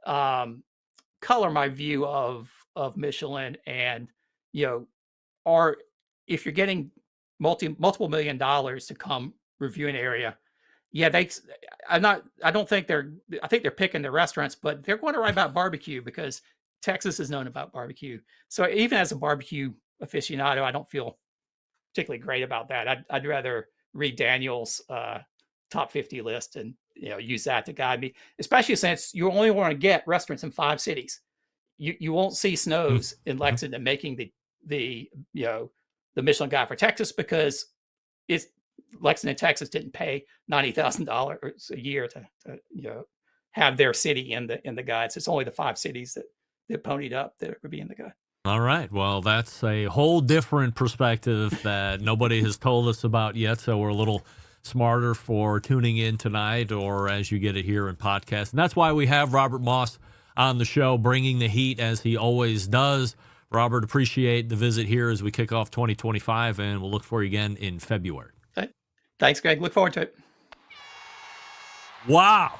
my view of Michelin. And if you're getting multiple $1 million to come review an area, I think they're picking the restaurants, but they're going to write about barbecue because Texas is known about barbecue. So even as a barbecue aficionado, I don't feel particularly great about that. I'd rather read Daniel's top 50 list and use that to guide me, especially since you only want to get restaurants in 5 cities. You won't see Snow's in Lexington making the Michelin guide for Texas because Lexington, Texas didn't pay $90,000 a year to have their city in the guides. It's only the 5 cities that ponied up that would be in the guide. All right. Well, that's a whole different perspective that nobody has told us about yet. So we're a little smarter for tuning in tonight or as you get it here in podcast. And that's why we have Robert Moss on the show, bringing the heat as he always does. Robert, appreciate the visit here as we kick off 2025, and we'll look for you again in February. Thanks, Greg. Look forward to it. Wow.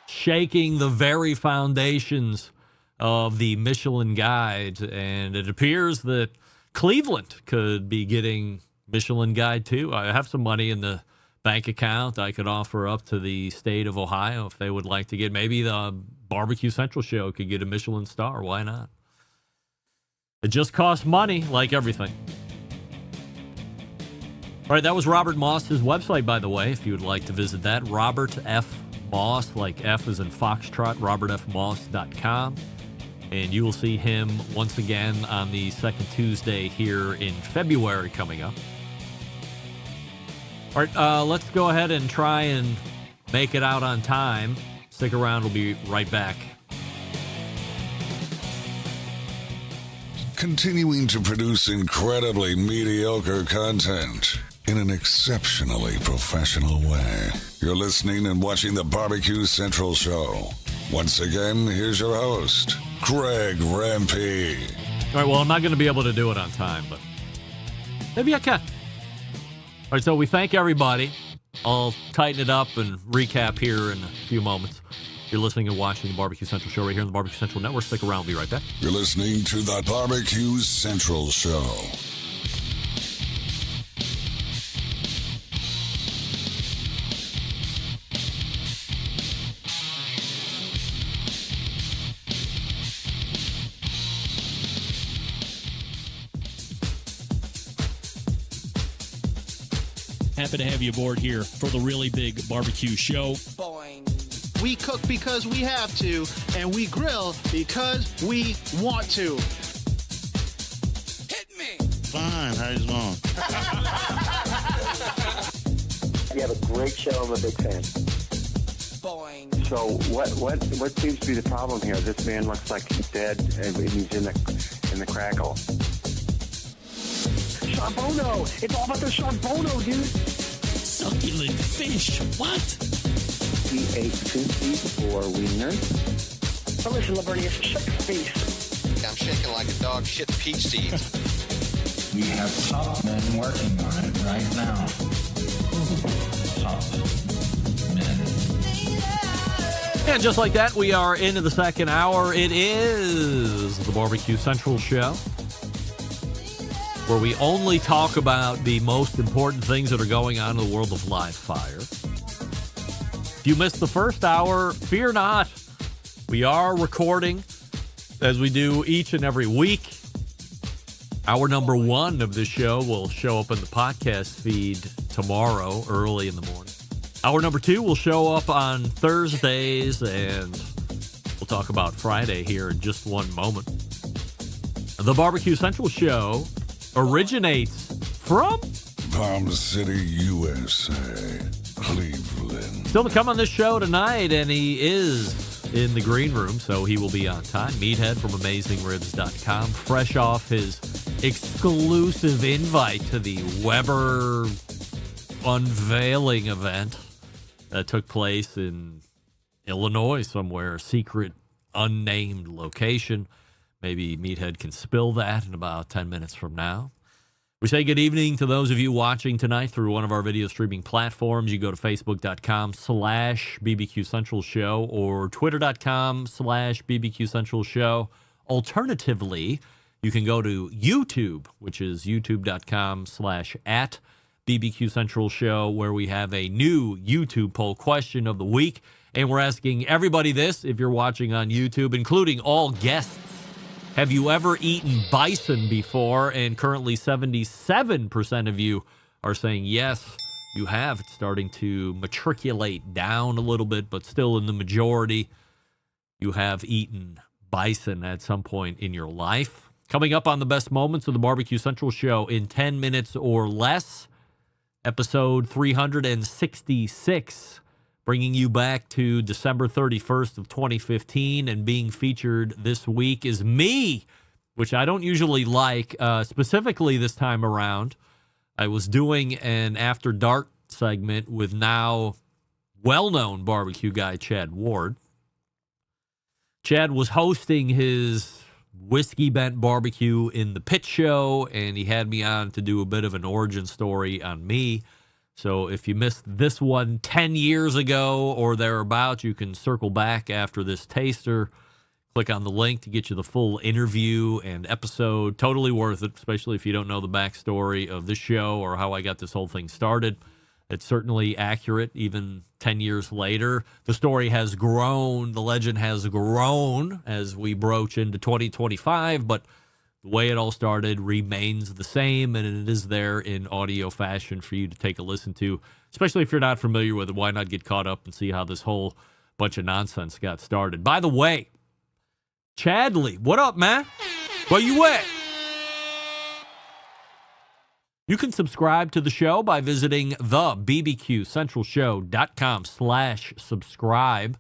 Shaking the very foundations of the Michelin Guide, and it appears that Cleveland could be getting Michelin Guide too. I have some money in the bank account I could offer up to the state of Ohio if they would like to get. Maybe the Barbecue Central show could get a Michelin star. Why not? It just costs money, like everything. All right, that was Robert Moss's website, by the way, if you would like to visit that. Robert F. Moss, like F as in Foxtrot, robertfmoss.com. And you will see him once again on the second Tuesday here in February coming up. All right, let's go ahead and try and make it out on time. Stick around. We'll be right back. continuing to produce incredibly mediocre content in an exceptionally professional way. You're listening and watching the Barbecue Central Show. Once again, here's your host, Greg Rempe. All right, well, I'm not going to be able to do it on time, but maybe I can. All right, so we thank everybody. I'll tighten it up and recap here in a few moments. You're listening and watching the Barbecue Central Show right here on the Barbecue Central Network. Stick around. We'll be right back. You're listening to the Barbecue Central Show. Happy to have you aboard here for the really big barbecue show. Boing. We cook because we have to, and we grill because we want to. Hit me. Fine, how's it going? You have a great show. I'm a big fan. Boing. So what seems to be the problem here? This man looks like he's dead, and he's in the crackle. Charbono! It's all about the charbono, dude. Succulent fish. What? He ate sushi for wieners. But listen, Lavernius, shut your face. I'm shaking like a dog shit peach seeds. We have top men working on it right now. Top men. And just like that, we are into the second hour. It is the Barbecue Central Show, where we only talk about the most important things that are going on in the world of live fire. If you missed the first hour, fear not. We are recording, as we do each and every week. Hour number 1 of this show will show up in the podcast feed tomorrow, early in the morning. Hour number 2 will show up on Thursdays, and we'll talk about Friday here in just one moment. The Barbecue Central Show originates from Palm City, USA, Cleveland. Still to come on this show tonight, and he is in the green room, so he will be on time. Meathead from AmazingRibs.com, fresh off his exclusive invite to the Weber unveiling event that took place in Illinois somewhere, a secret, unnamed location. Maybe Meathead can spill that in about 10 minutes from now. We say good evening to those of you watching tonight through one of our video streaming platforms. You go to Facebook.com/BBQ Central Show or Twitter.com/BBQ Central Show. Alternatively, you can go to YouTube, which is YouTube.com/@BBQ Central Show, where we have a new YouTube poll question of the week. And we're asking everybody this, if you're watching on YouTube, including all guests. Have you ever eaten bison before? And currently 77% of you are saying yes, you have. It's starting to matriculate down a little bit, but still in the majority. You have eaten bison at some point in your life. Coming up on the best moments of the Barbecue Central Show in 10 minutes or less, episode 366. Bringing you back to December 31st of 2015, and being featured this week is me, which I don't usually like, specifically this time around. I was doing an After Dark segment with now well-known barbecue guy Chad Ward. Chad was hosting his Whiskey Bent Barbecue in the Pit Show, and he had me on to do a bit of an origin story on me. So if you missed this one 10 years ago or thereabouts, you can circle back after this taster. Click on the link to get you the full interview and episode. Totally worth it, especially if you don't know the backstory of this show or how I got this whole thing started. It's certainly accurate, even 10 years later. The story has grown. The legend has grown as we broach into 2025, but the way it all started remains the same, and it is there in audio fashion for you to take a listen to, especially if you're not familiar with it. Why not get caught up and see how this whole bunch of nonsense got started? By the way, Chadley, what up, man? Where you at? You can subscribe to the show by visiting thebbqcentralshow.com/subscribe.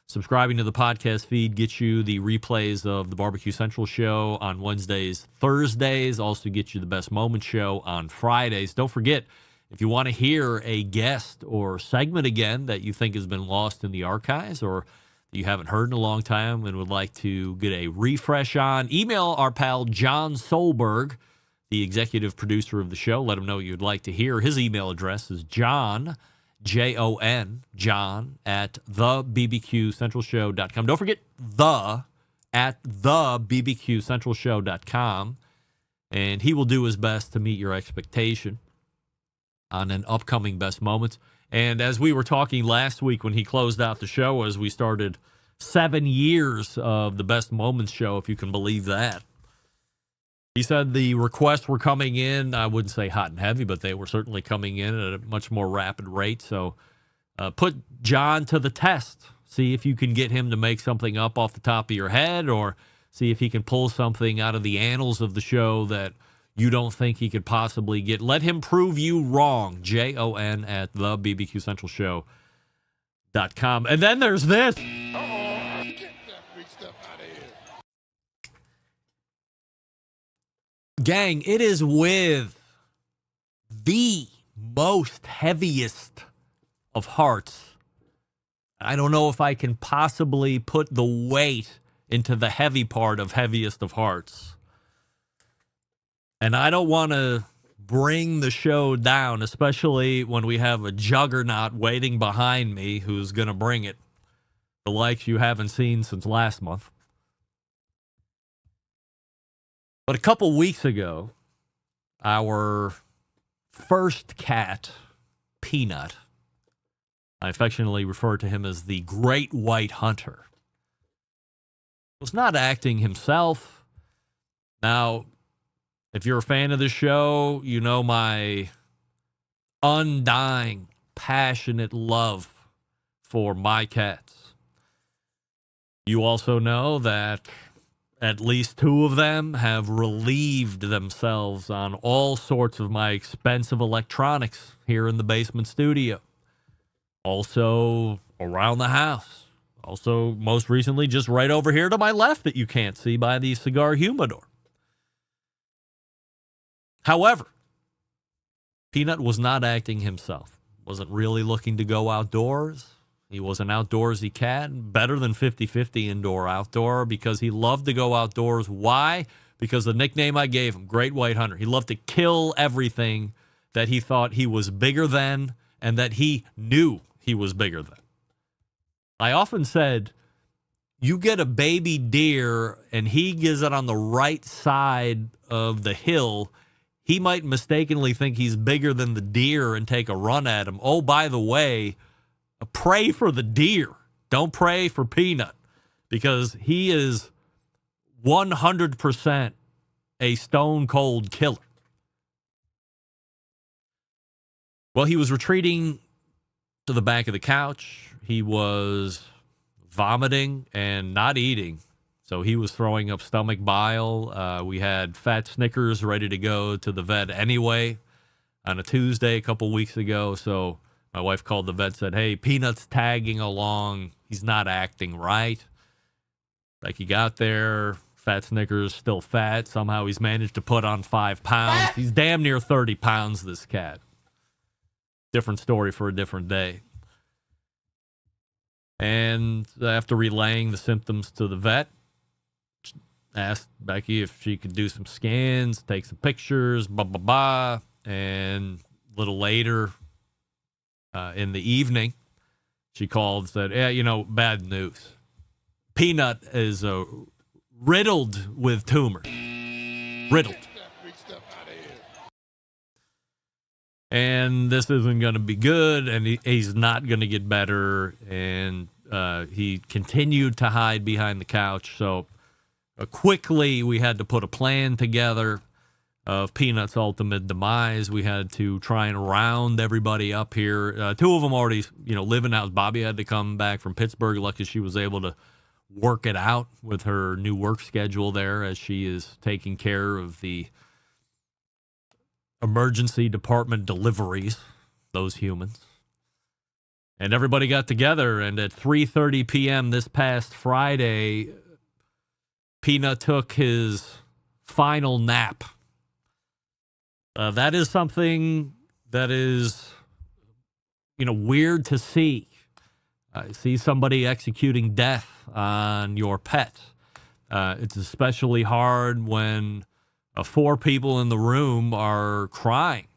Subscribing to the podcast feed gets you the replays of the Barbecue Central show on Wednesdays, Thursdays. Also gets you the Best Moments show on Fridays. Don't forget, if you want to hear a guest or segment again that you think has been lost in the archives or you haven't heard in a long time and would like to get a refresh on, email our pal John Solberg, the executive producer of the show. Let him know you'd like to hear. His email address is John, Jon, John, at thebbqcentralshow.com. Don't forget at thebbqcentralshow.com. And he will do his best to meet your expectation on an upcoming Best Moments. And as we were talking last week when he closed out the show, as we started 7 years of the Best Moments show, if you can believe that. He said the requests were coming in, I wouldn't say hot and heavy, but they were certainly coming in at a much more rapid rate. So put John to the test. See if you can get him to make something up off the top of your head, or see if he can pull something out of the annals of the show that you don't think he could possibly get. Let him prove you wrong. Jon at thebbqcentralshow.com. And then there's this. Gang, it is with the most heaviest of hearts. I don't know if I can possibly put the weight into the heavy part of heaviest of hearts. And I don't want to bring the show down, especially when we have a juggernaut waiting behind me who's going to bring it. The likes you haven't seen since last month. But a couple weeks ago, our first cat, Peanut, I affectionately refer to him as the Great White Hunter, was not acting himself. Now, if you're a fan of the show, you know my undying, passionate love for my cats. You also know that at least two of them have relieved themselves on all sorts of my expensive electronics here in the basement studio. Also around the house. Also, most recently, just right over here to my left that you can't see by the cigar humidor. However, Peanut was not acting himself. Wasn't really looking to go outdoors. He was an outdoorsy cat, better than 50-50 indoor-outdoor, because he loved to go outdoors. Why? Because the nickname I gave him, Great White Hunter. He loved to kill everything that he thought he was bigger than and that he knew he was bigger than. I often said, you get a baby deer and he gets it on the right side of the hill, he might mistakenly think he's bigger than the deer and take a run at him. Oh, by the way, pray for the deer. Don't pray for Peanut, because he is 100% a stone cold killer. Well, he was retreating to the back of the couch. He was vomiting and not eating. So he was throwing up stomach bile. We had fat Snickers ready to go to the vet anyway on a Tuesday a couple weeks ago. So my wife called the vet, said, hey, Peanut's tagging along. He's not acting right. Like, he got there, fat Snickers, still fat. Somehow he's managed to put on 5 pounds. He's damn near 30 pounds, this cat. Different story for a different day. And after relaying the symptoms to the vet, asked Becky if she could do some scans, take some pictures, And a little later in the evening, she called and said, yeah, bad news. Peanut is riddled with tumors. Riddled. And this isn't going to be good, and he's not going to get better. And he continued to hide behind the couch. So quickly, we had to put a plan together of Peanut's ultimate demise. We had to try and round everybody up here. Two of them already, living out. Bobby had to come back from Pittsburgh. Lucky she was able to work it out with her new work schedule there, as she is taking care of the emergency department deliveries, those humans. And everybody got together, and at 3:30 p.m. this past Friday, Peanut took his final nap. That is something that is, weird to see. See somebody executing death on your pet. It's especially hard when 4 people in the room are crying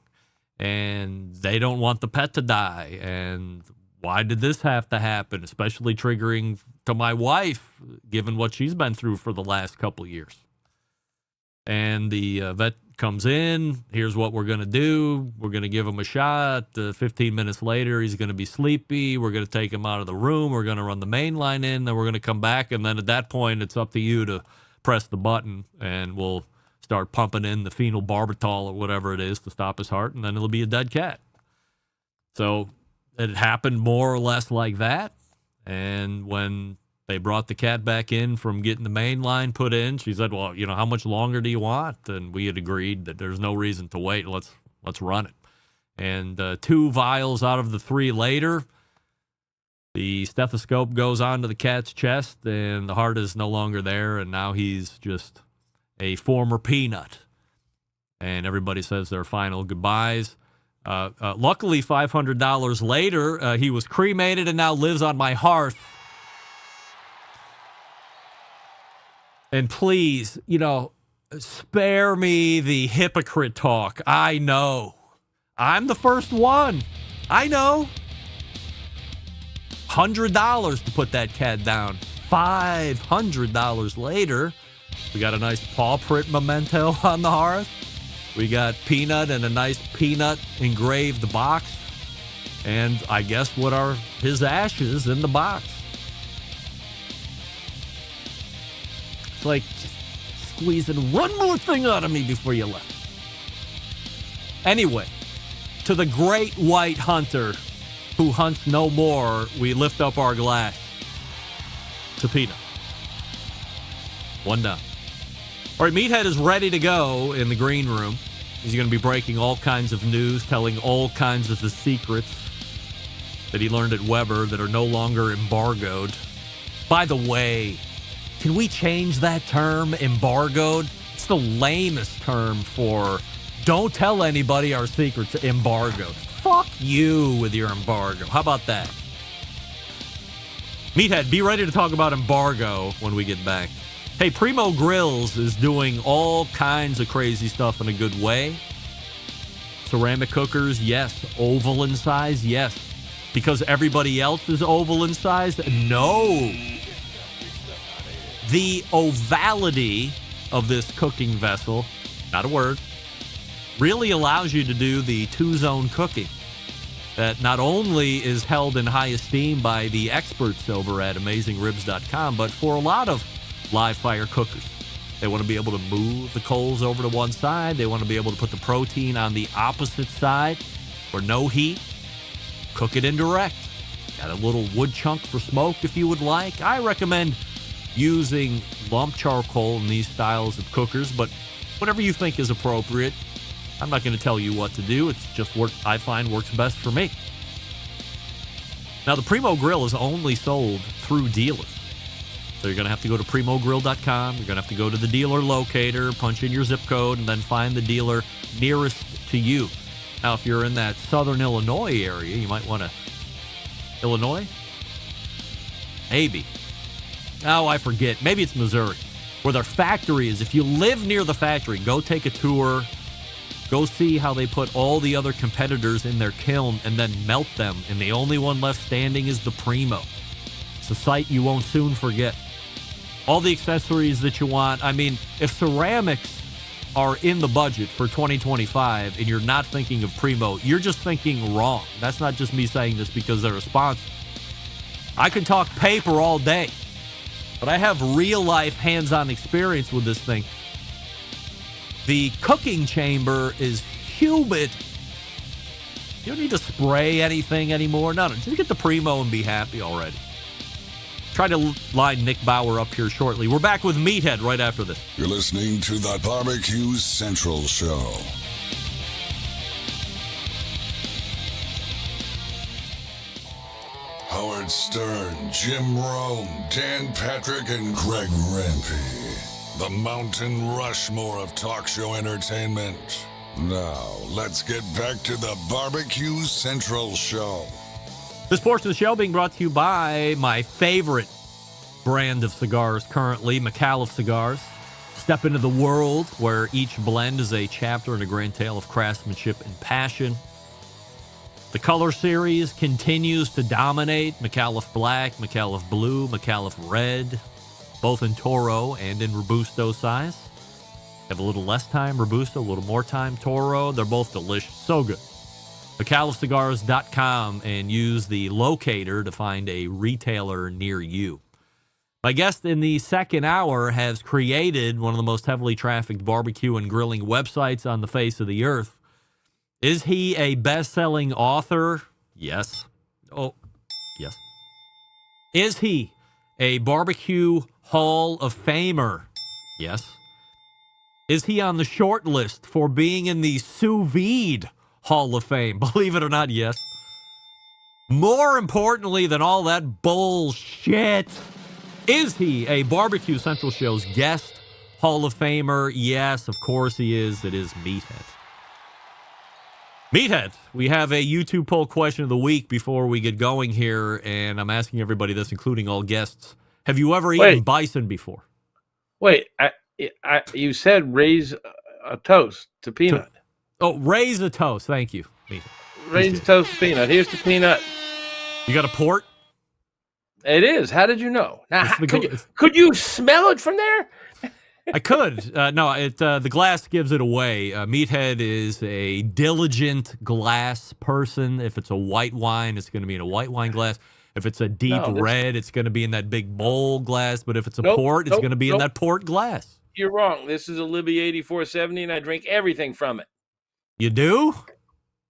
and they don't want the pet to die. And why did this have to happen? Especially triggering to my wife, given what she's been through for the last couple of years. And the vet comes in. Here's what we're going to do. We're going to give him a shot. 15 minutes later, he's going to be sleepy. We're going to take him out of the room. We're going to run the main line in. Then we're going to come back. And then at that point, it's up to you to press the button. And we'll start pumping in the phenobarbital or whatever it is to stop his heart. And then it'll be a dead cat. So it happened more or less like that. And when they brought the cat back in from getting the main line put in, she said, well, how much longer do you want? And we had agreed that there's no reason to wait. Let's run it. And 2 vials out of the 3 later, the stethoscope goes onto the cat's chest and the heart is no longer there. And now he's just a former Peanut. And everybody says their final goodbyes. Luckily, $500 later, he was cremated and now lives on my hearth. And please, spare me the hypocrite talk. I know. I'm the first one. I know. $100 to put that cat down. $500 later, we got a nice paw print memento on the hearth. We got Peanut and a nice Peanut engraved box. And I guess what are his ashes in the box. It's like squeezing one more thing out of me before you left. Anyway, to the great white hunter who hunts no more, we lift up our glass to Peanut. 1 down. All right, Meathead is ready to go in the green room. He's going to be breaking all kinds of news, telling all kinds of the secrets that he learned at Weber that are no longer embargoed. By the way, can we change that term, embargoed? It's the lamest term for don't tell anybody our secrets, embargoed. Fuck you with your embargo. How about that? Meathead, be ready to talk about embargo when we get back. Hey, Primo Grills is doing all kinds of crazy stuff in a good way. Ceramic cookers, yes. Oval in size, yes. Because everybody else is oval in size? No. The ovality of this cooking vessel, not a word, really allows you to do the 2-zone cooking that not only is held in high esteem by the experts over at AmazingRibs.com, but for a lot of live fire cookers. They want to be able to move the coals over to one side. They want to be able to put the protein on the opposite side for no heat. Cook it indirect. Got a little wood chunk for smoke if you would like. I recommend using lump charcoal in these styles of cookers, but whatever you think is appropriate. I'm not going to tell you what to do. It's just what I find works best for me. Now, the Primo Grill is only sold through dealers. So you're going to have to go to primogrill.com. You're going to have to go to the dealer locator, punch in your zip code, and then find the dealer nearest to you. Now, if you're in that southern Illinois area, you might want to... Illinois? Maybe. Oh, I forget. Maybe it's Missouri, where their factory is. If you live near the factory, go take a tour. Go see how they put all the other competitors in their kiln and then melt them. And the only one left standing is the Primo. It's a sight you won't soon forget. All the accessories that you want. I mean, if ceramics are in the budget for 2025 and you're not thinking of Primo, you're just thinking wrong. That's not just me saying this because they're a sponsor. I can talk paper all day, but I have real-life hands-on experience with this thing. The cooking chamber is humid. You don't need to spray anything anymore. No, just get the Primo and be happy already. Try to line Nick Bauer up here shortly. We're back with Meathead right after this. You're listening to the Barbecue Central Show. Howard Stern, Jim Rome, Dan Patrick, and Greg Rempe. The Mountain Rushmore of talk show entertainment. Now, let's get back to the Barbecue Central Show. This portion of the show being brought to you by my favorite brand of cigars currently, McAuliffe Cigars. Step into the world where each blend is a chapter in a grand tale of craftsmanship and passion. The color series continues to dominate. McAuliffe Black, McAuliffe Blue, McAuliffe Red, both in Toro and in Robusto size. Have a little less time, Robusto, a little more time, Toro. They're both delicious. So good. McAuliffecigars.com and use the locator to find a retailer near you. My guest in the second hour has created one of the most heavily trafficked barbecue and grilling websites on the face of the earth. Is he a best-selling author? Yes. Oh, yes. Is he a barbecue Hall of Famer? Yes. Is he on the short list for being in the sous vide Hall of Fame? Believe it or not, yes. More importantly than all that bullshit, is he a Barbecue Central Show's guest Hall of Famer? Yes, of course he is. It is Meathead. Meathead, we have a YouTube poll question of the week before we get going here, and I'm asking everybody this, including all guests. Have you ever eaten bison before? Wait, you said raise a toast to peanut. Raise a toast. Thank you, Meathead. Raise a toast to peanut. Here's the peanut. You got a port? It is. How did you know? Now, could you smell it from there? I could. No, the glass gives it away. Meathead is a diligent glass person. If it's a white wine, it's going to be in a white wine glass. If it's a deep red, it's going to be in that big bowl glass. But if it's a port, it's going to be in that port glass. You're wrong. This is a Libby 8470, and I drink everything from it. You do?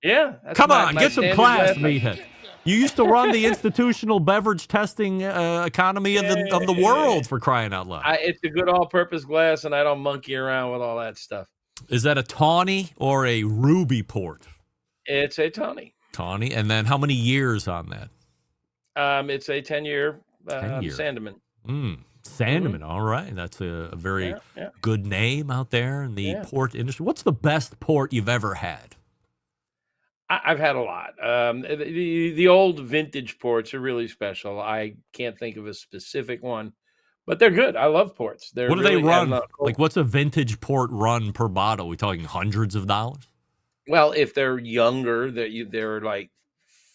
Yeah. Come on, get some class, Meathead. You used to run the institutional beverage testing economy of the world, for crying out loud. It's a good all-purpose glass, and I don't monkey around with all that stuff. Is that a tawny or a ruby port? It's a tawny. Tawny, and then how many years on that? It's a 10-year Sandeman. Sandeman, all right. That's a very good name out there in the port industry. What's the best port you've ever had? I've had a lot. The old vintage ports are really special. I can't think of a specific one, but they're good. I love ports. What do they run? Like, what's a vintage port run per bottle? Are we talking hundreds of dollars? Well, if they're younger, they're like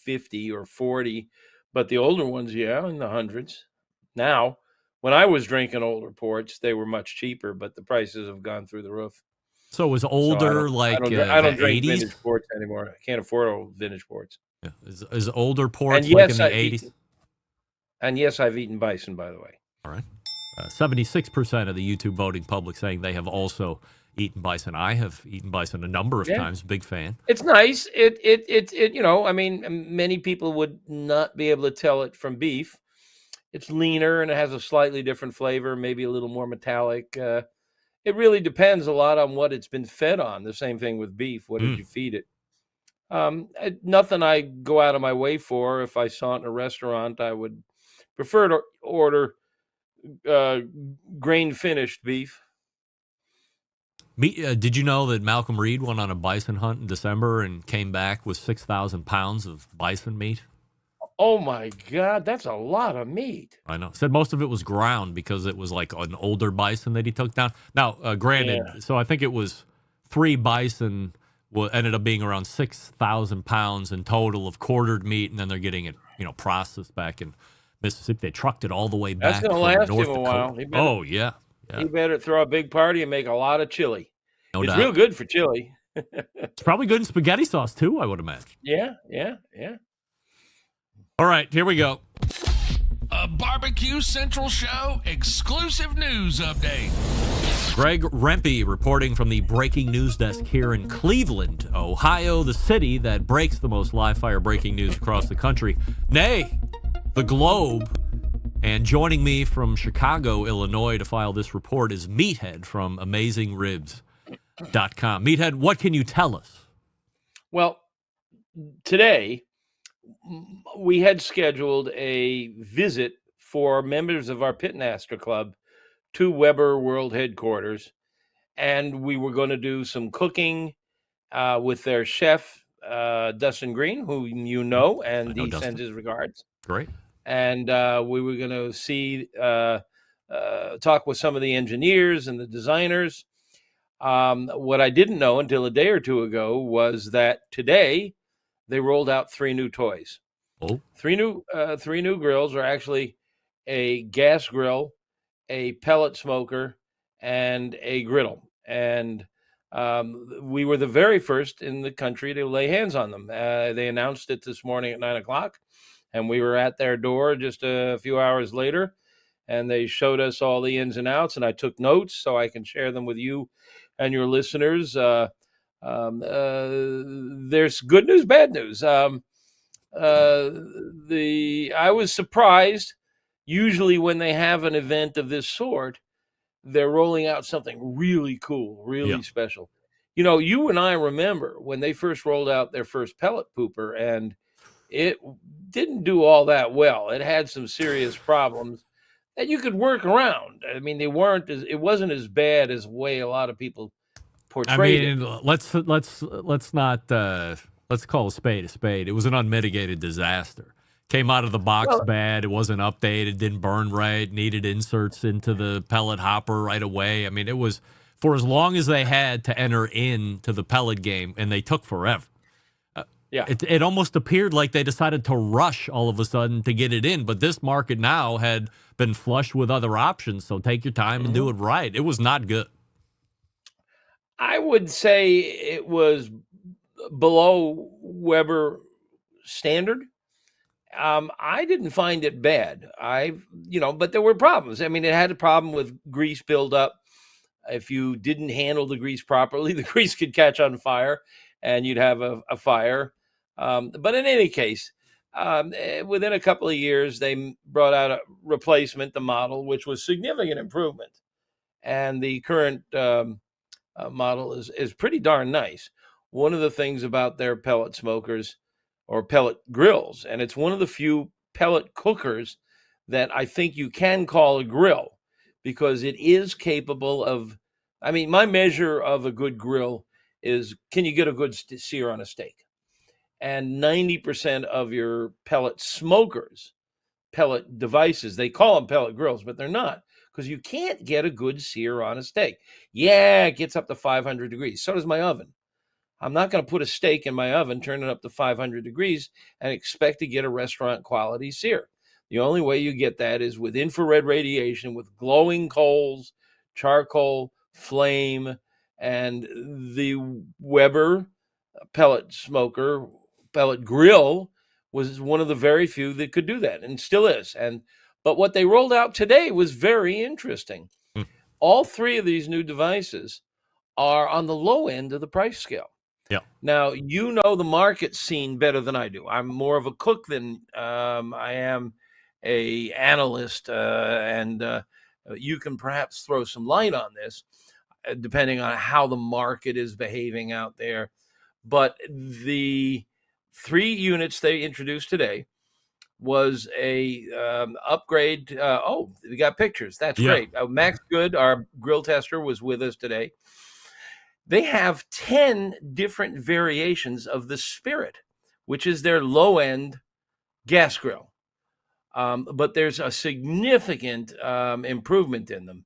50 or 40, but the older ones, in the hundreds. Now, when I was drinking older ports, they were much cheaper, but the prices have gone through the roof. So it was older, I don't drink vintage ports anymore. I can't afford old vintage ports. Yeah. Is older ports like in the 80s? And yes, I've eaten bison, by the way. All right. 76% of the YouTube voting public saying they have also eaten bison. I have eaten bison a number of times. Big fan. It's nice. It many people would not be able to tell it from beef. It's leaner and it has a slightly different flavor, maybe a little more metallic. It really depends a lot on what it's been fed on. The same thing with beef. What did you feed it? Nothing I go out of my way for. If I saw it in a restaurant, I would prefer to order grain-finished beef. Did you know that Malcolm Reed went on a bison hunt in December and came back with 6,000 pounds of bison meat? Oh, my God. That's a lot of meat. I know. Said most of it was ground because it was like an older bison that he took down. Now, granted, so I think it was 3 bison ended up being around 6,000 pounds in total of quartered meat, and then they're getting it, processed back in Mississippi. They trucked it all the way back. That's going to last him a while. Yeah. He better throw a big party and make a lot of chili. No doubt. It's real good for chili. It's probably good in spaghetti sauce, too, I would imagine. Yeah. All right, here we go. A Barbecue Central Show exclusive news update. Greg Rempe reporting from the breaking news desk here in Cleveland, Ohio, the city that breaks the most live fire breaking news across the country. Nay, the globe. And joining me from Chicago, Illinois to file this report is Meathead from AmazingRibs.com. Meathead, what can you tell us? Well, today we had scheduled a visit for members of our Pitmaster Club to Weber World Headquarters, and we were going to do some cooking with their chef, Dustin Green, who you know, and he sends his regards. Great. And we were going to see, talk with some of the engineers and the designers. What I didn't know until a day or two ago was that today they rolled out 3 new toys. Oh. 3 new grills are actually a gas grill, a pellet smoker, and a griddle. And we were the very first in the country to lay hands on them. They announced it this morning at 9 o'clock, and we were at their door just a few hours later, and they showed us all the ins and outs, and I took notes so I can share them with you and your listeners. There's good news, bad news. I was surprised. Usually when they have an event of this sort, they're rolling out something really cool, really special. You know, you and I remember when they first rolled out their first pellet pooper, and it didn't do all that well. It had some serious problems that you could work around. I mean, it wasn't as bad as the way a lot of people portrayed it. Let's not let's call a spade a spade. It was an unmitigated disaster. Came out of the box bad. It wasn't updated, didn't burn right, needed inserts into the pellet hopper right away. I mean, it was for as long as they had to enter into the pellet game, and they took forever. It almost appeared like they decided to rush all of a sudden to get it in, but this market now had been flush with other options, so take your time and do it right. It was not good. I would say it was below Weber standard. I didn't find it bad. But there were problems. I mean, it had a problem with grease buildup. If you didn't handle the grease properly, the grease could catch on fire and you'd have a fire. But in any case, within a couple of years, they brought out a replacement, the model, which was significant improvement. And the current model is pretty darn nice. One of the things about their pellet smokers or pellet grills, and it's one of the few pellet cookers that I think you can call a grill, because it is capable of, I mean, my measure of a good grill is, can you get a good sear on a steak? And 90% of your pellet smokers, pellet devices, they call them pellet grills, but they're not, because you can't get a good sear on a steak. Yeah, it gets up to 500 degrees. So does my oven. I'm not going to put a steak in my oven, turn it up to 500 degrees, and expect to get a restaurant quality sear. The only way you get that is with infrared radiation, with glowing coals, charcoal, flame, and the Weber pellet smoker, pellet grill was one of the very few that could do that, and still is. But what they rolled out today was very interesting. All 3 of these new devices are on the low end of the price scale. Yeah. Now, you know the market scene better than I do. I'm more of a cook than I am a analyst, and you can perhaps throw some light on this, depending on how the market is behaving out there. But the 3 units they introduced today was a upgrade. We got pictures. That's great. Max Good, our grill tester, was with us today. They have 10 different variations of the Spirit, which is their low-end gas grill. But there's a significant improvement in them.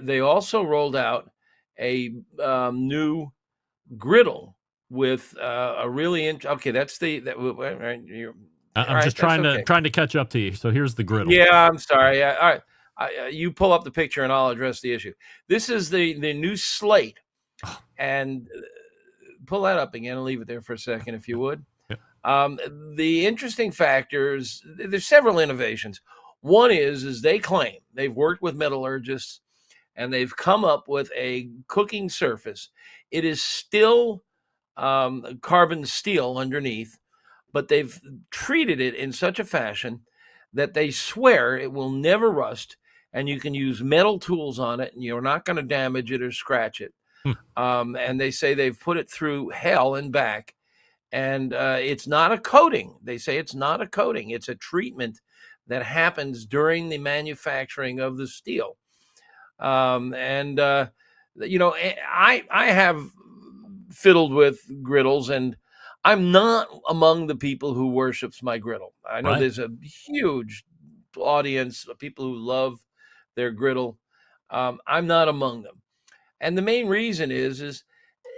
They also rolled out a new griddle with a really okay. That's I'm just trying to catch up to you. So here's the griddle. Yeah, I'm sorry. All right, you pull up the picture and I'll address the issue. This is the new slate, and pull that up again and leave it there for a second, if you would. The interesting factors, there's several innovations. One is they claim they've worked with metallurgists and they've come up with a cooking surface. It is still carbon steel underneath, but they've treated it in such a fashion that they swear it will never rust, and you can use metal tools on it and you're not going to damage it or scratch it. And they say they've put it through hell and back, And it's not a coating. They say it's not a coating. It's a treatment that happens during the manufacturing of the steel. I have fiddled with griddles, and I'm not among the people who worships my griddle. I know there's a huge audience of people who love their griddle. I'm not among them. And the main reason is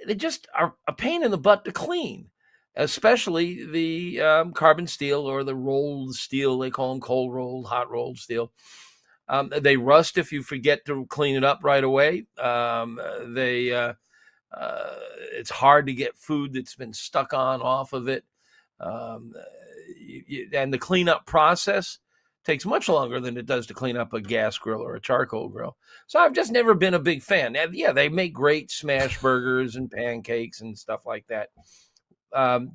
they just are a pain in the butt to clean, especially the carbon steel or the rolled steel. They call them cold rolled, hot rolled steel. They rust if you forget to clean it up right away. It's hard to get food that's been stuck on off of it. And the cleanup process takes much longer than it does to clean up a gas grill or a charcoal grill. So I've just never been a big fan. And yeah, they make great smash burgers and pancakes and stuff like that.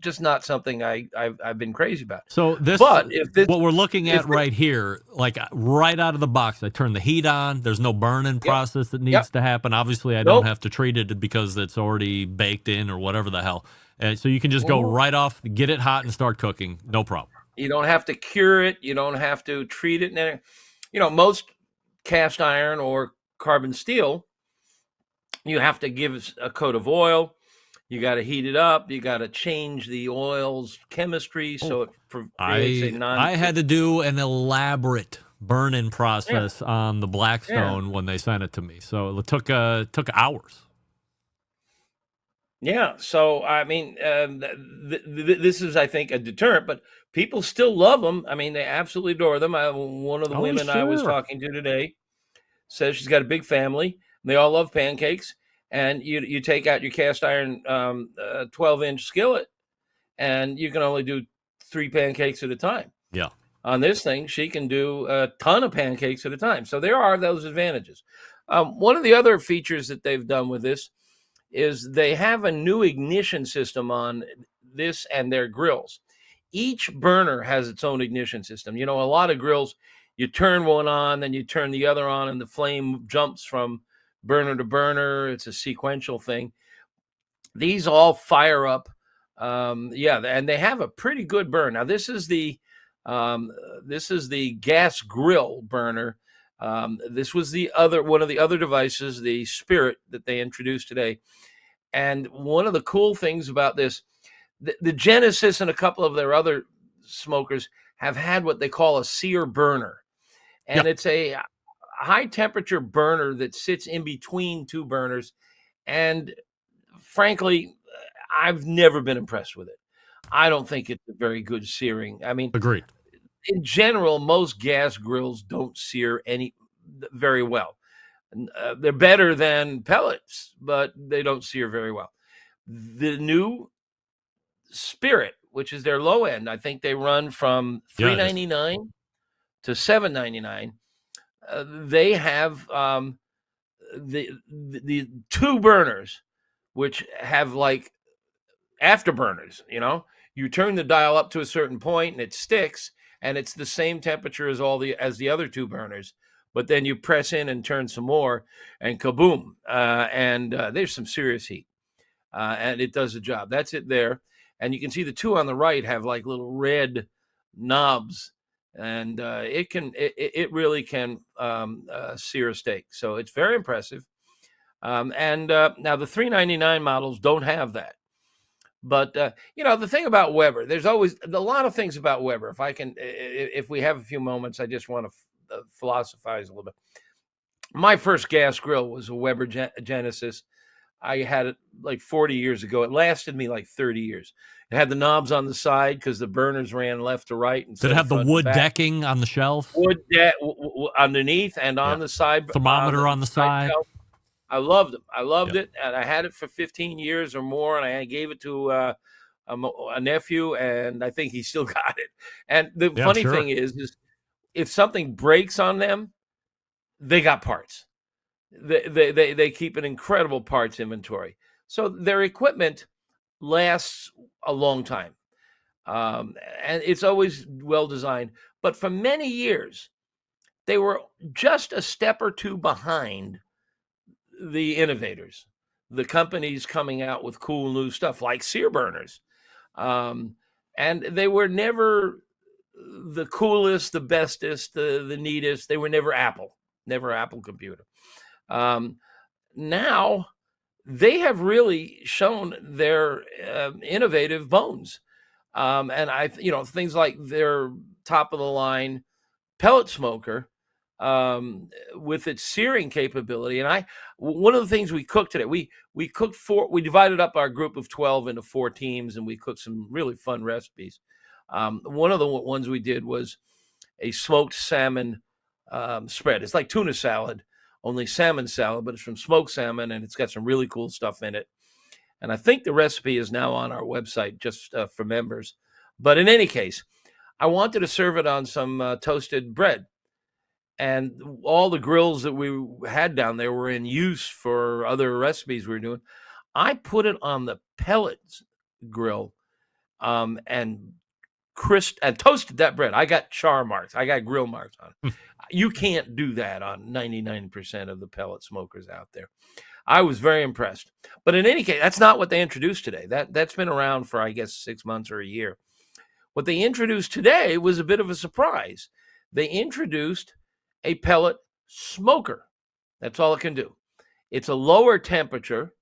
Just not something I've been crazy about. So what we're looking at right here, like right out of the box, I turn the heat on. There's no burning process that needs to happen. Obviously, I don't have to treat it because it's already baked in or whatever the hell. And so you can just go right off, get it hot, and start cooking. No problem. You don't have to cure it. You don't have to treat it. Most cast iron or carbon steel, you have to give a coat of oil. You got to heat it up. You got to change the oil's chemistry so it creates a non. I had to do an elaborate burn-in process on the Blackstone when they sent it to me. So it took hours. Yeah. So I mean, this is, I think, a deterrent, but people still love them. I mean, they absolutely adore them. One of the women I was talking to today says she's got a big family. They all love pancakes. And you take out your cast iron 12-inch skillet, and you can only do 3 pancakes at a time. Yeah. On this thing, she can do a ton of pancakes at a time. So there are those advantages. One of the other features that they've done with this is they have a new ignition system on this and their grills. Each burner has its own ignition system. A lot of grills, you turn one on, then you turn the other on, and the flame jumps from burner to burner. It's a sequential thing. These all fire up. And they have a pretty good burn. Now this is the gas grill burner. This was one of the other devices, the Spirit, that they introduced today. And one of the cool things about this, the Genesis and a couple of their other smokers have had what they call a sear burner. And it's a high temperature burner that sits in between 2 burners. And frankly, I've never been impressed with it. I don't think it's a very good searing. I mean, agreed. In general, most gas grills don't sear very well. They're better than pellets, but they don't sear very well. The new Spirit, which is their low end, I think they run from $3.99 to $7.99. They have the 2 burners, which have like afterburners. You turn the dial up to a certain point and it sticks, and it's the same temperature as the other 2 burners. But then you press in and turn some more, and kaboom! There's some serious heat, and it does the job. That's it there, and you can see the 2 on the right have like little red knobs. And it really can sear a steak. So it's very impressive. Now the $3.99 models don't have that. But the thing about Weber, there's always a lot of things about Weber. If we have a few moments, I just want to philosophize a little bit. My first gas grill was a Weber Genesis. I had it like 40 years ago. It lasted me like 30 years. It had the knobs on the side because the burners ran left to right. Did it have the wood decking on the shelf? Wood underneath and on the side. Thermometer on the side. Shelf. I loved them. I loved it. And I had it for 15 years or more. And I gave it to a nephew, and I think he still got it. And the funny thing is if something breaks on them, they got parts. They keep an incredible parts inventory. So their equipment lasts a long time. And it's always well designed. But for many years, they were just a step or 2 behind the innovators, the companies coming out with cool new stuff like sear burners. And they were never the coolest, the bestest, the neatest. They were never Apple computer. Now they have really shown their innovative bones. And things like their top of the line pellet smoker with its searing capability. And one of the things we cooked today, we divided up our group of 12 into 4 teams, and we cooked some really fun recipes. One of the ones we did was a smoked salmon spread. It's like tuna salad, only salmon salad, but it's from smoked salmon, and it's got some really cool stuff in it. And I think the recipe is now on our website just for members. But in any case, I wanted to serve it on some toasted bread. And all the grills that we had down there were in use for other recipes we were doing. I put it on the pellets grill and toasted that bread. I got char marks. I got grill marks on it. You can't do that on 99% of the pellet smokers out there. I was very impressed. But in any case, that's not what they introduced today. That's been around for, I guess, 6 months or a year. What they introduced today was a bit of a surprise. They introduced a pellet smoker. That's all it can do. It's a lower temperature.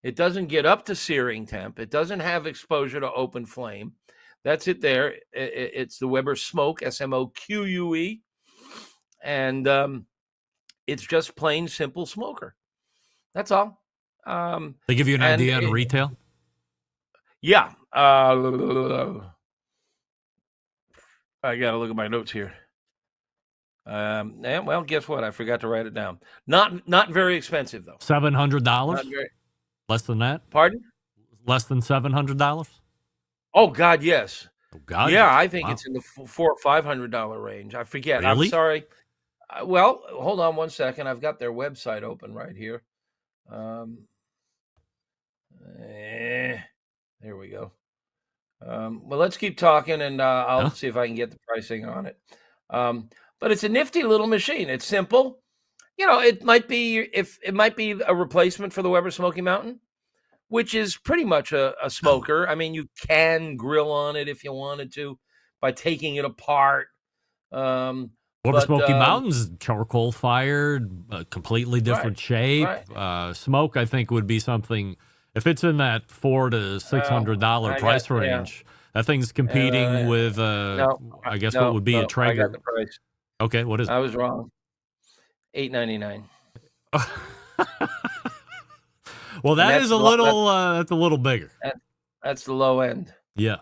It doesn't get up to searing temp. It doesn't have exposure to open flame. That's it there. It's the Weber Smoke, SMOQUE. And it's just plain simple smoker. That's all. They give you an idea on retail? Yeah. I got to look at my notes here. And, well, guess what? I forgot to write it down. Not very expensive, though. $700? Less than that? Pardon? Less than $700? Oh, God, yes. Oh, God. Yeah, I think Wow. it's in the $400 or $500 range. I forget. Really? I'm sorry. Well, hold on one second. I've got their website open right here. There we go. Well, let's keep talking, and I'll see if I can get the pricing on it. But it's a nifty little machine. It's simple. It might be a replacement for the Weber Smoky Mountain, which is pretty much a smoker. I mean, you can grill on it if you wanted to by taking it apart. Weber Smoky Mountain's charcoal fired, a completely different shape. Right. Smoke, I think, would be something. If it's in that $400 to $600 price range, that thing's competing with, I guess, what would be a Traeger. I got the price. Okay, what is it? I was wrong. $8.99. Well, that's a little bigger. That's the low end. Yeah.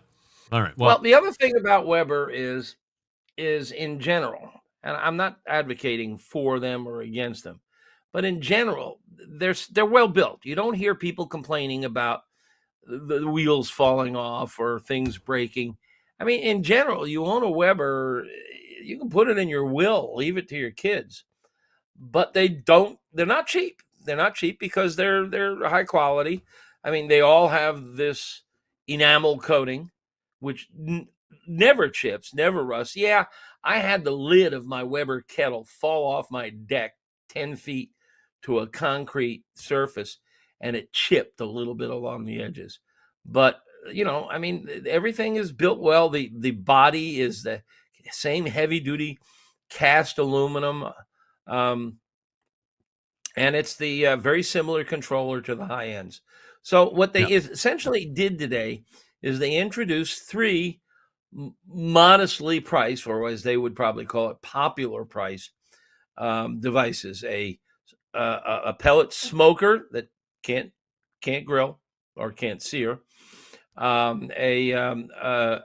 All right. Well, the other thing about Weber is in general, and I'm not advocating for them or against them, but in general, they're well built. You don't hear people complaining about the wheels falling off or things breaking. I mean, in general, you own a Weber, you can put it in your will, leave it to your kids. But they're not cheap. They're not cheap because they're high quality. I mean, they all have this enamel coating, which never chips, never rusts. Yeah, I had the lid of my Weber kettle fall off my deck 10 feet to a concrete surface, and it chipped a little bit along the edges. But, I mean, everything is built well. The body is the same heavy-duty cast aluminum, and it's the very similar controller to the high ends. So what they essentially did today is they introduced 3 modestly priced, or as they would probably call it, popular priced devices. A pellet smoker that can't grill or can't sear, a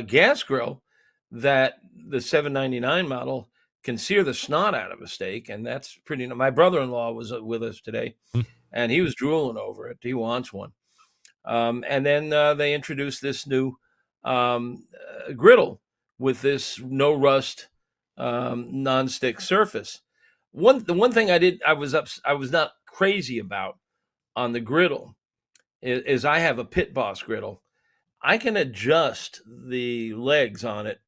gas grill that the $799 model can sear the snot out of a steak, and that's pretty. My brother-in-law was with us today, and he was drooling over it. He wants one. And then they introduced this new griddle with this no rust nonstick surface. The one thing I was not crazy about on the griddle is I have a Pit Boss griddle. I can adjust the legs on it,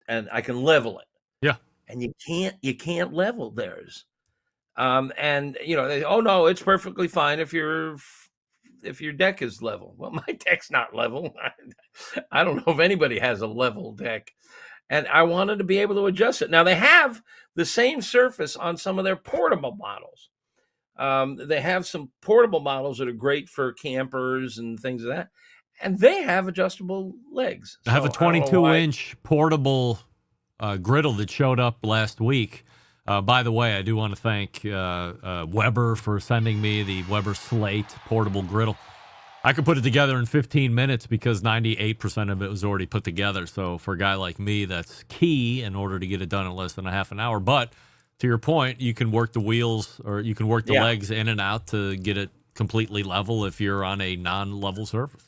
and I can level it. Yeah. And you can't level theirs. And no, it's perfectly fine if you're if your deck is level. Well, my deck's not level. I don't know if anybody has a level deck. And I wanted to be able to adjust it. Now, they have the same surface on some of their portable models. They have some portable models that are great for campers and things like that. And they have adjustable legs. I have a 22-inch portable griddle that showed up last week. By the way, I do want to thank Weber for sending me the Weber Slate portable griddle. I could put it together in 15 minutes because 98% of it was already put together. So for a guy like me, that's key in order to get it done in less than a half an hour. But to your point, you can work the wheels or you can work the legs in and out to get it completely level if you're on a non-level surface.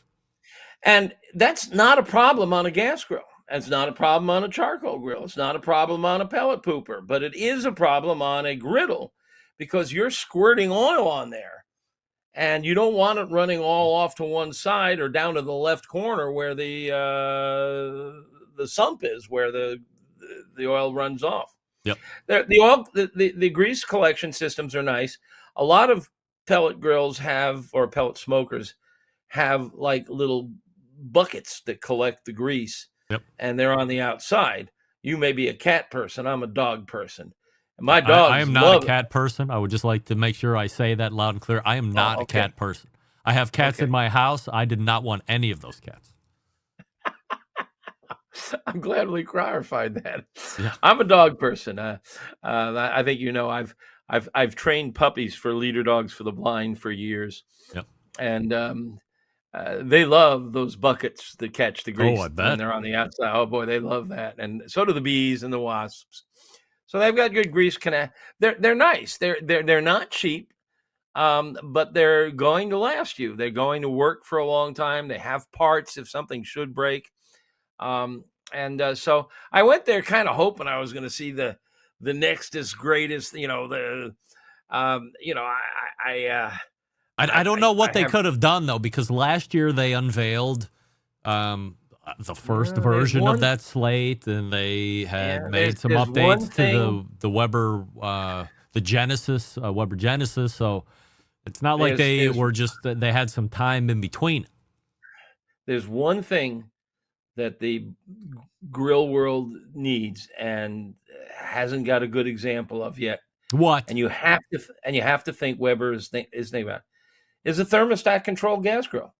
And that's not a problem on a gas grill. It's not a problem on a charcoal grill. It's not a problem on a pellet pooper, but it is a problem on a griddle because you're squirting oil on there and you don't want it running all off to one side or down to the left corner where the sump is, where the oil runs off. Yep. The grease collection systems are nice. A lot of pellet grills or pellet smokers have like little buckets that collect the grease. Yep. And they're on the outside. You may be a cat person. I'm a dog person. And my dogs I am not a cat person. I would just like to make sure I say that loud and clear. I am not a cat person. I have cats in my house. I did not want any of those cats. I'm glad we clarified that. Yeah. I'm a dog person. I think I've trained puppies for leader dogs for the blind for years. Yep. And they love those buckets that catch the grease I bet. when they're on the outside. Oh boy, they love that, and so do the bees and the wasps. So they've got good grease connect. They're nice. They're not cheap, but they're going to last you. They're going to work for a long time. They have parts if something should break. So I went there kind of hoping I was going to see the nextest greatest. I don't know what they could have done, though, because last year they unveiled the first version of that slate, and they had made some updates to the Weber, the Genesis, Weber Genesis. So it's not like they had some time in between. There's one thing that the grill world needs and hasn't got a good example of yet. What? And you have to think Weber is thinking about is a thermostat controlled gas grill.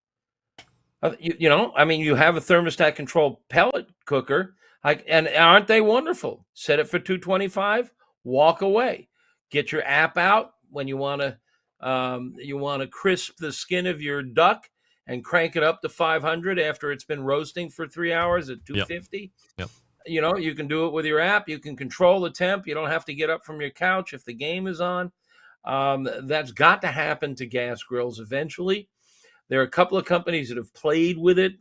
You have a thermostat controlled pellet cooker, and aren't they wonderful? Set it for 225, walk away. Get your app out when you want to crisp the skin of your duck and crank it up to 500 after it's been roasting for 3 hours at 250. Yep. You can do it with your app. You can control the temp. You don't have to get up from your couch if the game is on. That's got to happen to gas grills eventually. There are a couple of companies that have played with it.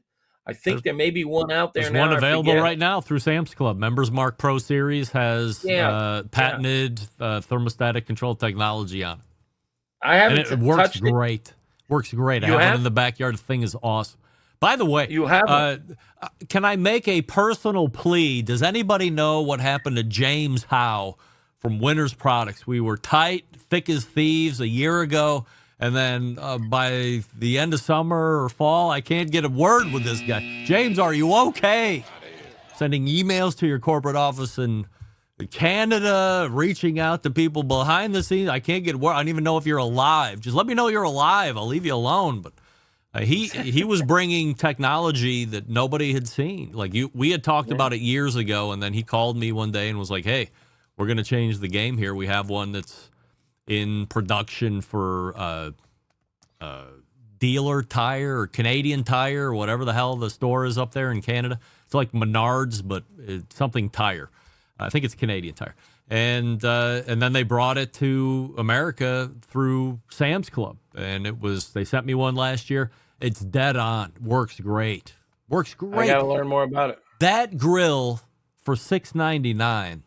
I think there may be one out there now. There's one available right now through Sam's Club. Members Mark Pro Series has patented thermostatic control technology on it. I haven't it works great. Works great. I have it in the backyard. The thing is awesome. By the way, can I make a personal plea? Does anybody know what happened to James Howe from Winners Products? We were tight, thick as thieves a year ago, and then by the end of summer or fall, I can't get a word with this guy. James, are you okay? Sending emails to your corporate office in Canada, reaching out to people behind the scenes. I can't get word. I don't even know if you're alive. Just let me know you're alive. I'll leave you alone. But he was bringing technology that nobody had seen. Like we had talked about it years ago, and then he called me one day and was like, "Hey, we're going to change the game here. We have one that's in production for Dealer Tire or Canadian Tire or whatever the hell the store is up there in Canada. It's like Menards, but it's something tire. I think it's Canadian Tire." And then they brought it to America through Sam's Club, and they sent me one last year. It's dead on. Works great. Works great. I got to learn more about it. That grill for $6.99,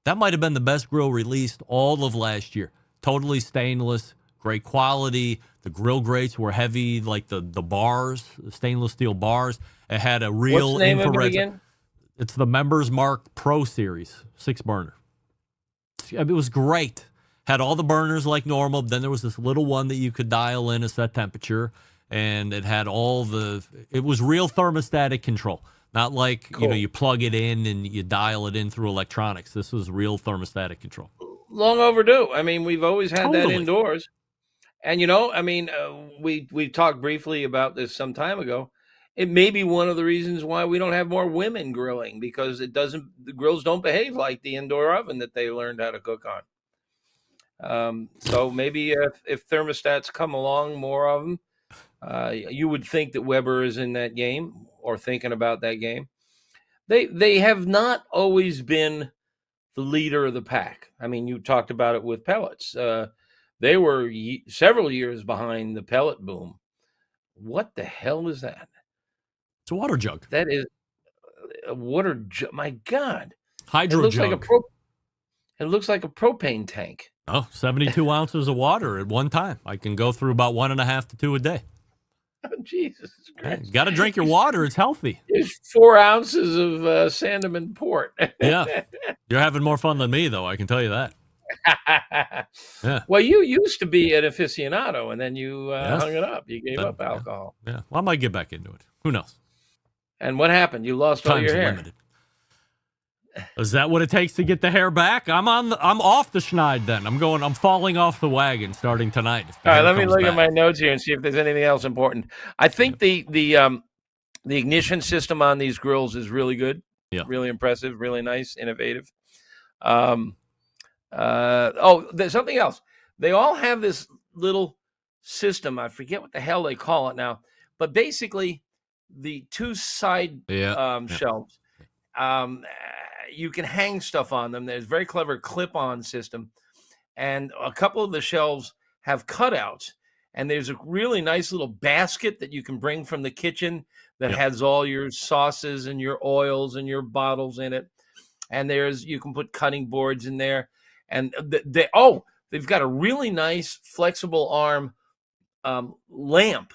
that might have been the best grill released all of last year. Totally stainless, great quality. The grill grates were heavy, like the bars, the stainless steel bars. It had a real What's the name infrared. of it again? It's the Members Mark Pro Series, 6-burner. It was great. Had all the burners like normal. Then there was this little one that you could dial in a set temperature. and it had it was real thermostatic control. Not like, Cool. you plug it in and you dial it in through electronics. This was real thermostatic control. Long overdue. I mean, we've always had that Totally. indoors. And, we talked briefly about this some time ago. It may be one of the reasons why we don't have more women grilling, because the grills don't behave like the indoor oven that they learned how to cook on. So maybe if thermostats come along, more of them, you would think that Weber is in that game or thinking about that game. They have not always been the leader of the pack. I mean, you talked about it with pellets. They were several years behind the pellet boom. What the hell is that? It's a water jug. That is a water jug. My God. Hydro it looks jug. Like it looks like a propane tank. Oh, 72 ounces of water at one time. I can go through about 1.5 to 2 a day. Oh, Jesus Christ. Got to drink your water. It's healthy. There's 4 ounces of Sandeman port. Yeah. You're having more fun than me, though. I can tell you that. Yeah. Well, you used to be an aficionado, and then you Yes. hung it up. You gave up alcohol. Yeah. Well, I might get back into it. Who knows? And what happened? You lost all your hair. Limited. Is that what it takes to get the hair back? I'm off the schneid then. I'm falling off the wagon starting tonight. All right, let me look at my notes here and see if there's anything else important. I think the ignition system on these grills is really good. Yeah. Really impressive, really nice, innovative. There's something else. They all have this little system. I forget what the hell they call it now, but basically the two side shelves, you can hang stuff on them. There's a very clever clip-on system, and a couple of the shelves have cutouts, and there's a really nice little basket that you can bring from the kitchen that has all your sauces and your oils and your bottles in it. And you can put cutting boards in there. And they've got a really nice flexible arm lamp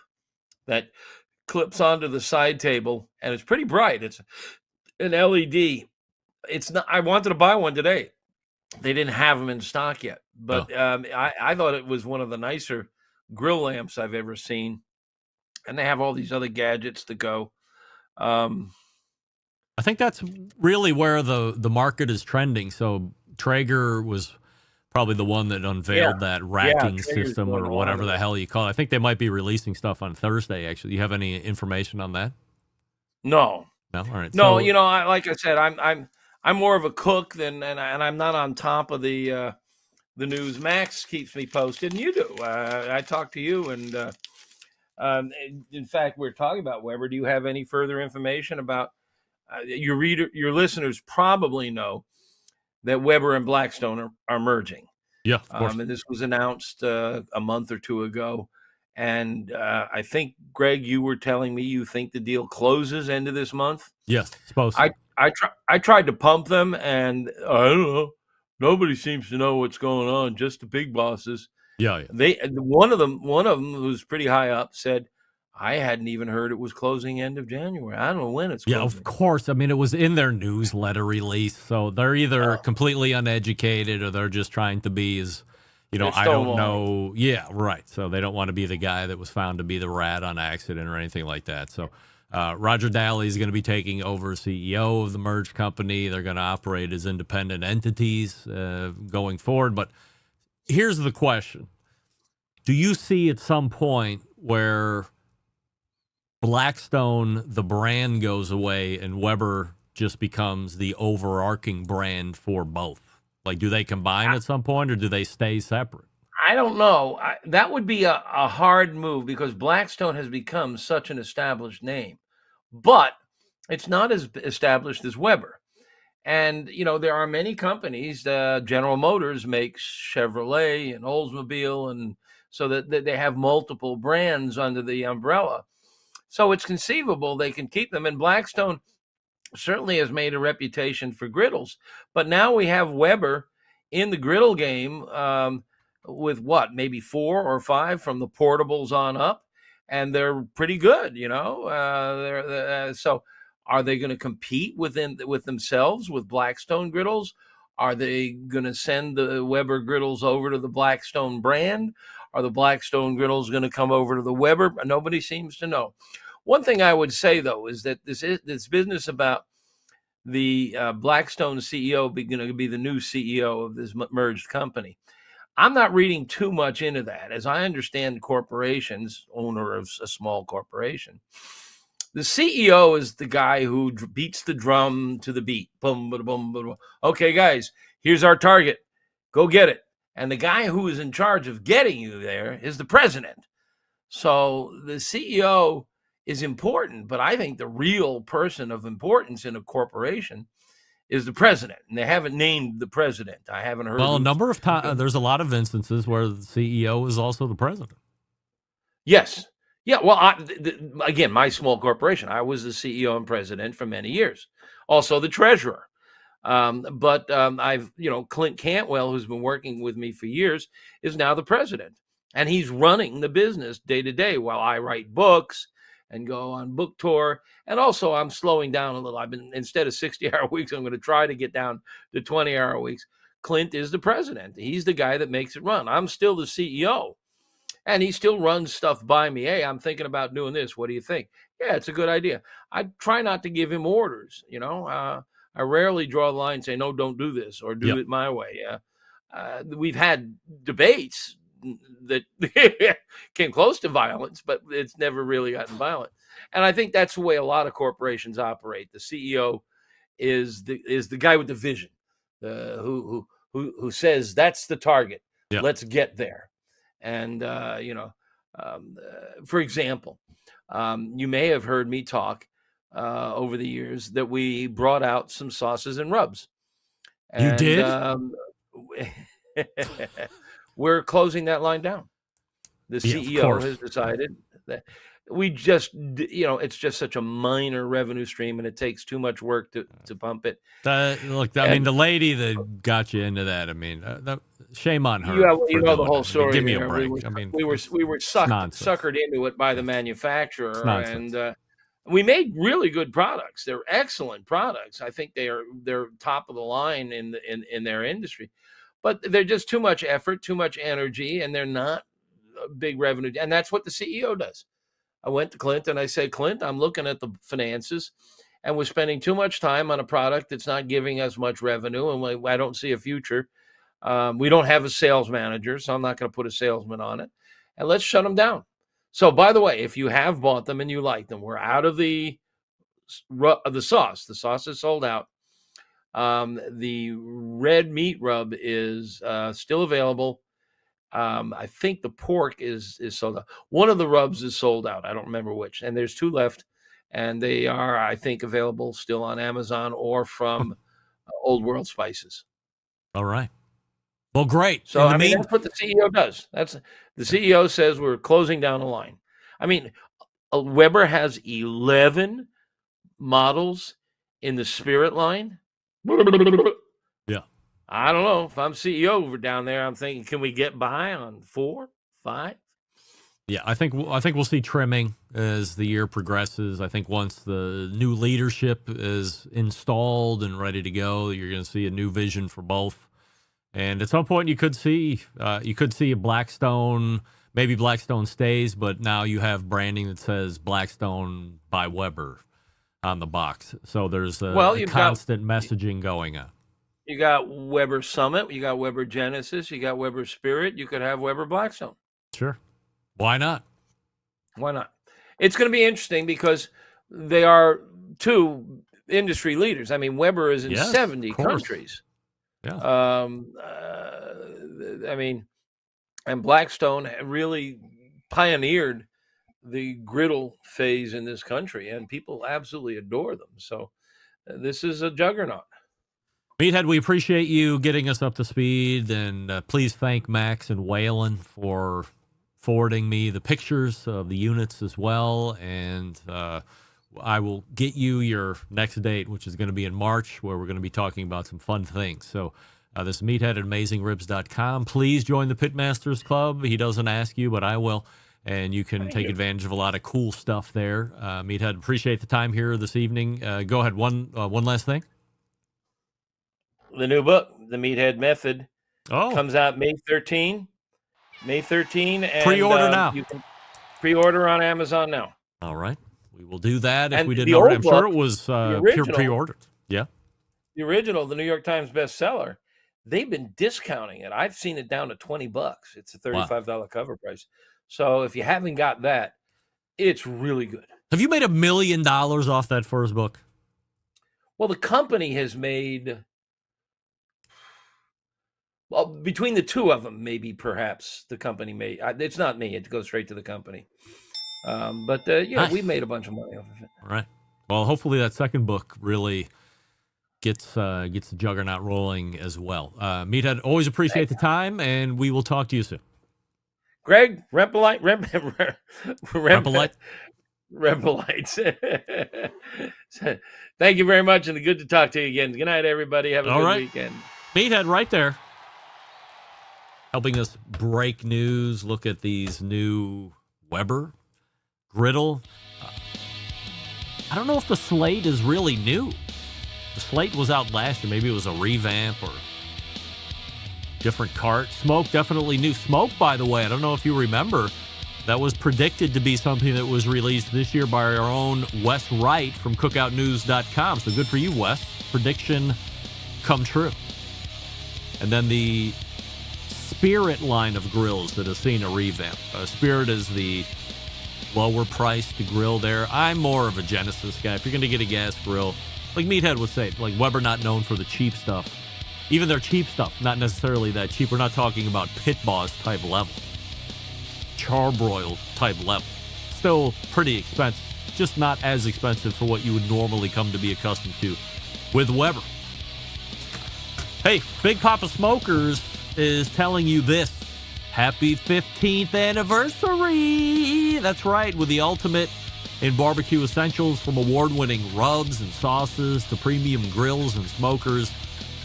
that clips onto the side table, and it's pretty bright. It's an LED. It's not. I wanted to buy one today. They didn't have them in stock yet, but I thought it was one of the nicer grill lamps I've ever seen. And they have all these other gadgets to go. I think that's really where the market is trending. So Traeger was probably the one that unveiled that racking system or whatever the hell you call it. I think they might be releasing stuff on Thursday, actually. You have any information on that? No. No? All right. No, So, like I said, I'm more of a cook and I'm not on top of the news. Max keeps me posted, and you do. I talk to you, and in fact, we're talking about Weber. Do you have any further information about your listeners probably know that Weber and Blackstone are merging. Yeah, of course. And this was announced a month or two ago. And I think, Greg, you were telling me you think the deal closes end of this month. Yes, supposed to. I tried to pump them, and I don't know. Nobody seems to know what's going on. Just the big bosses. Yeah. One of them who's pretty high up said, I hadn't even heard it was closing end of January. I don't know when it's closing. Yeah, of course. I mean, it was in their newsletter release. So they're either completely uneducated or they're just trying to be as, I don't know. Yeah, right. So they don't want to be the guy that was found to be the rat on accident or anything like that. So Roger Daly is going to be taking over CEO of the merged company. They're going to operate as independent entities going forward. But here's the question. Do you see at some point where Blackstone, the brand, goes away and Weber just becomes the overarching brand for both? Like, do they combine at some point or do they stay separate? I don't know. That would be a hard move because Blackstone has become such an established name, but it's not as established as Weber. And, there are many companies. General Motors makes Chevrolet and Oldsmobile, and so that they have multiple brands under the umbrella. So it's conceivable they can keep them. And Blackstone certainly has made a reputation for griddles. But now we have Weber in the griddle game with maybe 4 or 5 from the portables on up. And they're pretty good, so are they going to compete with themselves with Blackstone griddles? Are they going to send the Weber griddles over to the Blackstone brand? Are the Blackstone griddles going to come over to the Weber? Nobody seems to know. One thing I would say, though, is that this business about the Blackstone CEO going to be the new CEO of this merged company, I'm not reading too much into that. As I understand corporations, owner of a small corporation, the CEO is the guy who beats the drum to the beat. Boom, boom, boom, boom. Okay, guys, here's our target. Go get it. And the guy who is in charge of getting you there is the president. So the CEO is important, but I think the real person of importance in a corporation is the president. And they haven't named the president. I haven't heard. Well, a number of times, there's a lot of instances where the CEO is also the president. Yes. Yeah. Well, again, my small corporation, I was the CEO and president for many years. Also the treasurer. But I've, Clint Cantwell, who's been working with me for years, is now the president. And he's running the business day to day while I write books and go on book tour. And also I'm slowing down a little. Instead of 60-hour weeks, I'm going to try to get down to 20-hour weeks. Clint is the president. He's the guy that makes it run. I'm still the CEO. And he still runs stuff by me. Hey, I'm thinking about doing this. What do you think? Yeah, it's a good idea. I try not to give him orders, I rarely draw the line and say, no, don't do this or do it my way. We've had debates that came close to violence, but it's never really gotten violent. And I think that's the way a lot of corporations operate. The CEO is the guy with the vision, who says that's the target. Yep. Let's get there. And, for example, you may have heard me talk over the years that we brought out some sauces and rubs. And, you did? We're closing that line down. The CEO has decided that we just, it's just such a minor revenue stream and it takes too much work to pump it. The lady that got you into that, shame on her. You know the whole story. Give me a break. We were suckered into it by the manufacturer, and we made really good products. They're excellent products. I think they're top of the line in their industry, but they're just too much effort, too much energy, and they're not a big revenue. And that's what the CEO does. I went to Clint and I said, Clint, I'm looking at the finances and we're spending too much time on a product that's not giving us much revenue. And I don't see a future. We don't have a sales manager, so I'm not going to put a salesman on it. And let's shut them down. So, by the way, if you have bought them and you like them, we're out of the sauce. The sauce is sold out. The red meat rub is still available. I think the pork is sold out. One of the rubs is sold out. I don't remember which. And there's 2 left. And they are, I think, available still on Amazon or from Old World Spices. All right. Well, great. So, that's what the CEO does. The CEO says we're closing down a line. Weber has 11 models in the Spirit line. Yeah. I don't know. If I'm CEO over down there, I'm thinking, can we get by on 4, 5? Yeah, I think we'll see trimming as the year progresses. I think once the new leadership is installed and ready to go, you're going to see a new vision for both. And at some point, you could see a Blackstone. Maybe Blackstone stays, but now you have branding that says Blackstone by Weber on the box. So there's a constant messaging going on. You got Weber Summit, you got Weber Genesis, you got Weber Spirit. You could have Weber Blackstone. Sure. Why not? Why not? It's going to be interesting because they are 2 industry leaders. Weber is in 70 countries. Yeah. And Blackstone really pioneered the griddle phase in this country, and people absolutely adore them. So this is a juggernaut. Meathead, we appreciate you getting us up to speed, and please thank Max and Waylon for forwarding me the pictures of the units as well, and I will get you your next date, which is going to be in March, where we're going to be talking about some fun things. So this is Meathead at AmazingRibs.com. Please join the Pitmasters Club. He doesn't ask you, but I will, and you can take advantage of a lot of cool stuff there. Meathead, appreciate the time here this evening. Go ahead, one last thing. The new book, The Meathead Method, comes out May 13. May 13. And, Pre-order now. You can pre-order on Amazon now. All right. We will do that if And we didn't the already. old I'm sure book, it was the original- pre-ordered. Yeah. The original, the New York Times bestseller, they've been discounting it. I've seen it down to $20. It's a $35 cover price. So if you haven't got that, it's really good. Have you made $1 million off that first book? Well, the company has made, well, between the two of them, maybe perhaps the company made. It's not me. It goes straight to the company. But Nice. we made a bunch of money off of it. All right. Well, hopefully that second book really gets the juggernaut rolling as well. Meathead, always appreciate the time, and we will talk to you soon. Greg, Rempolites. Thank you very much, and good to talk to you again. Good night, everybody. Have a All good right. weekend. Meathead right there, helping us break news, look at these new Weber griddle. I don't know if the slate is really new. The slate was out last year. Maybe it was a revamp or different cart. Smoke, definitely new. Smoke, by the way, I don't know if you remember, that was predicted to be something that was released this year by our own Wes Wright from cookoutnews.com. So good for you, Wes. Prediction come true. And then the Spirit line of grills that has seen a revamp. Spirit is the lower priced grill there. I'm more of a Genesis guy. If you're going to get a gas grill, like Meathead would say, like Weber not known for the cheap stuff. Even their cheap stuff, not necessarily that cheap. We're not talking about pit boss type level. Charbroil type level. Still pretty expensive. Just not as expensive for what you would normally come to be accustomed to with Weber. Hey, Big Papa Smokers is telling you this. Happy 15th anniversary! That's right, with the ultimate in barbecue essentials, from award-winning rubs and sauces to premium grills and smokers.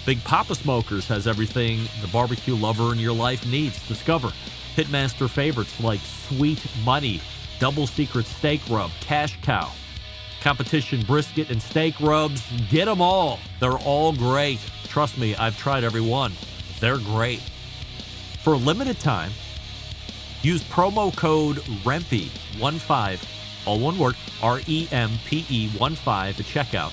Big Papa Smokers has everything the barbecue lover in your life needs. Discover Pitmaster favorites like Sweet Money, Double Secret Steak Rub, Cash Cow, Competition Brisket and Steak Rubs. Get them all. They're all great. Trust me, I've tried every one. They're great. For a limited time, use promo code REMPE15, all one word, REMPE15 at checkout.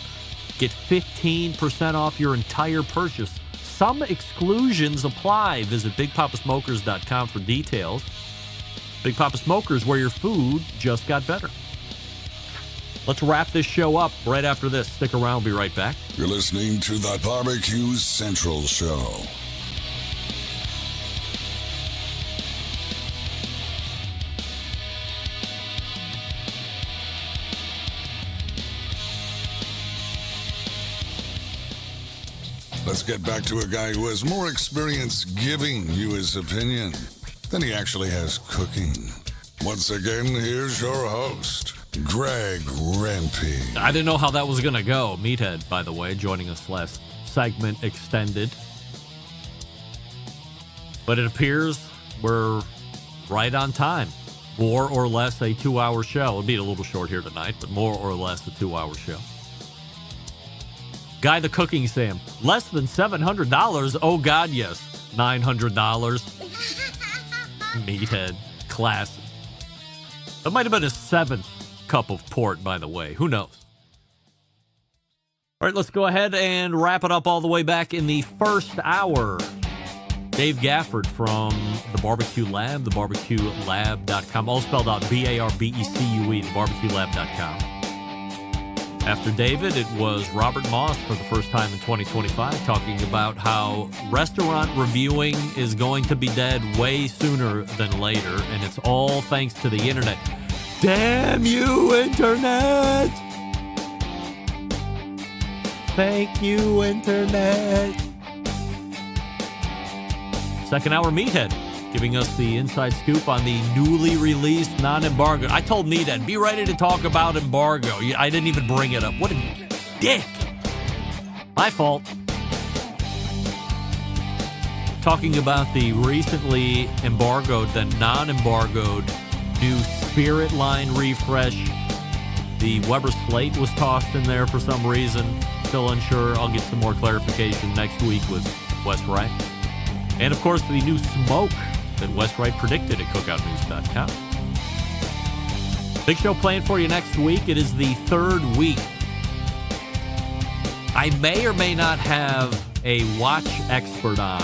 Get 15% off your entire purchase. Some exclusions apply. Visit BigPapaSmokers.com for details. Big Papa Smokers, where your food just got better. Let's wrap this show up right after this. Stick around. We'll be right back. You're listening to the Barbecue Central Show. Let's get back to a guy who has more experience giving you his opinion than he actually has cooking. Once again, here's your host, Greg Rempe. I didn't know how that was going to go. Meathead, by the way, joining us last segment extended. But it appears we're right on time. More or less a 2-hour show. It'll be a little short here tonight, but more or less a 2-hour show. Guy the Cooking Sam. Less than $700? Oh, God, yes. $900. Meathead. Classic. That might have been his 7th cup of port, by the way. Who knows? All right, let's go ahead and wrap it up all the way back in the first hour. Dave Gafford from the Barbecue Lab, thebarbecuelab.com, all spelled out BARBECUE, thebarbecuelab.com. After David, it was Robert Moss for the first time in 2025, talking about how restaurant reviewing is going to be dead way sooner than later, and it's all thanks to the internet. Damn you, internet! Thank you, internet! Second hour, Meathead, giving us the inside scoop on the newly released non-embargo. I told Meathead, be ready to talk about embargo. I didn't even bring it up. What a dick. My fault. Talking about the recently embargoed, then non-embargoed new Spirit line refresh. The Weber slate was tossed in there for some reason. Still unsure. I'll get some more clarification next week with Wes Wright. And, of course, the new Smoke that Wes Wright predicted at cookoutnews.com. Big show planned for you next week. It is the third week. I may or may not have a watch expert on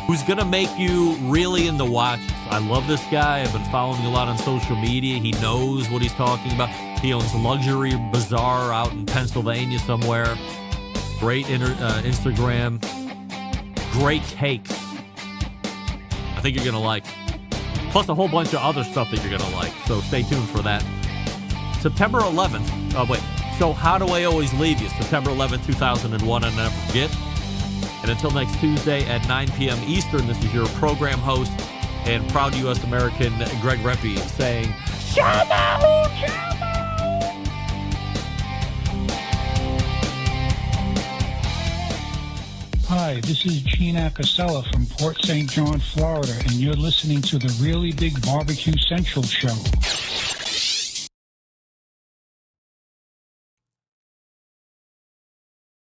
who's going to make you really into watches. I love this guy. I've been following him a lot on social media. He knows what he's talking about. He owns a luxury bazaar out in Pennsylvania somewhere. Great Instagram. Great takes. I think you're going to like. Plus a whole bunch of other stuff that you're going to like. So stay tuned for that. September 11th. Oh, wait. So How Do I Always Leave You? September 11th, 2001. And never forget. And until next Tuesday at 9 p.m. Eastern, this is your program host and proud U.S. American Greg Reppy saying, Shama! Hi, this is Gene Acasella from Port St. John, Florida, and you're listening to the Really Big Barbecue Central Show.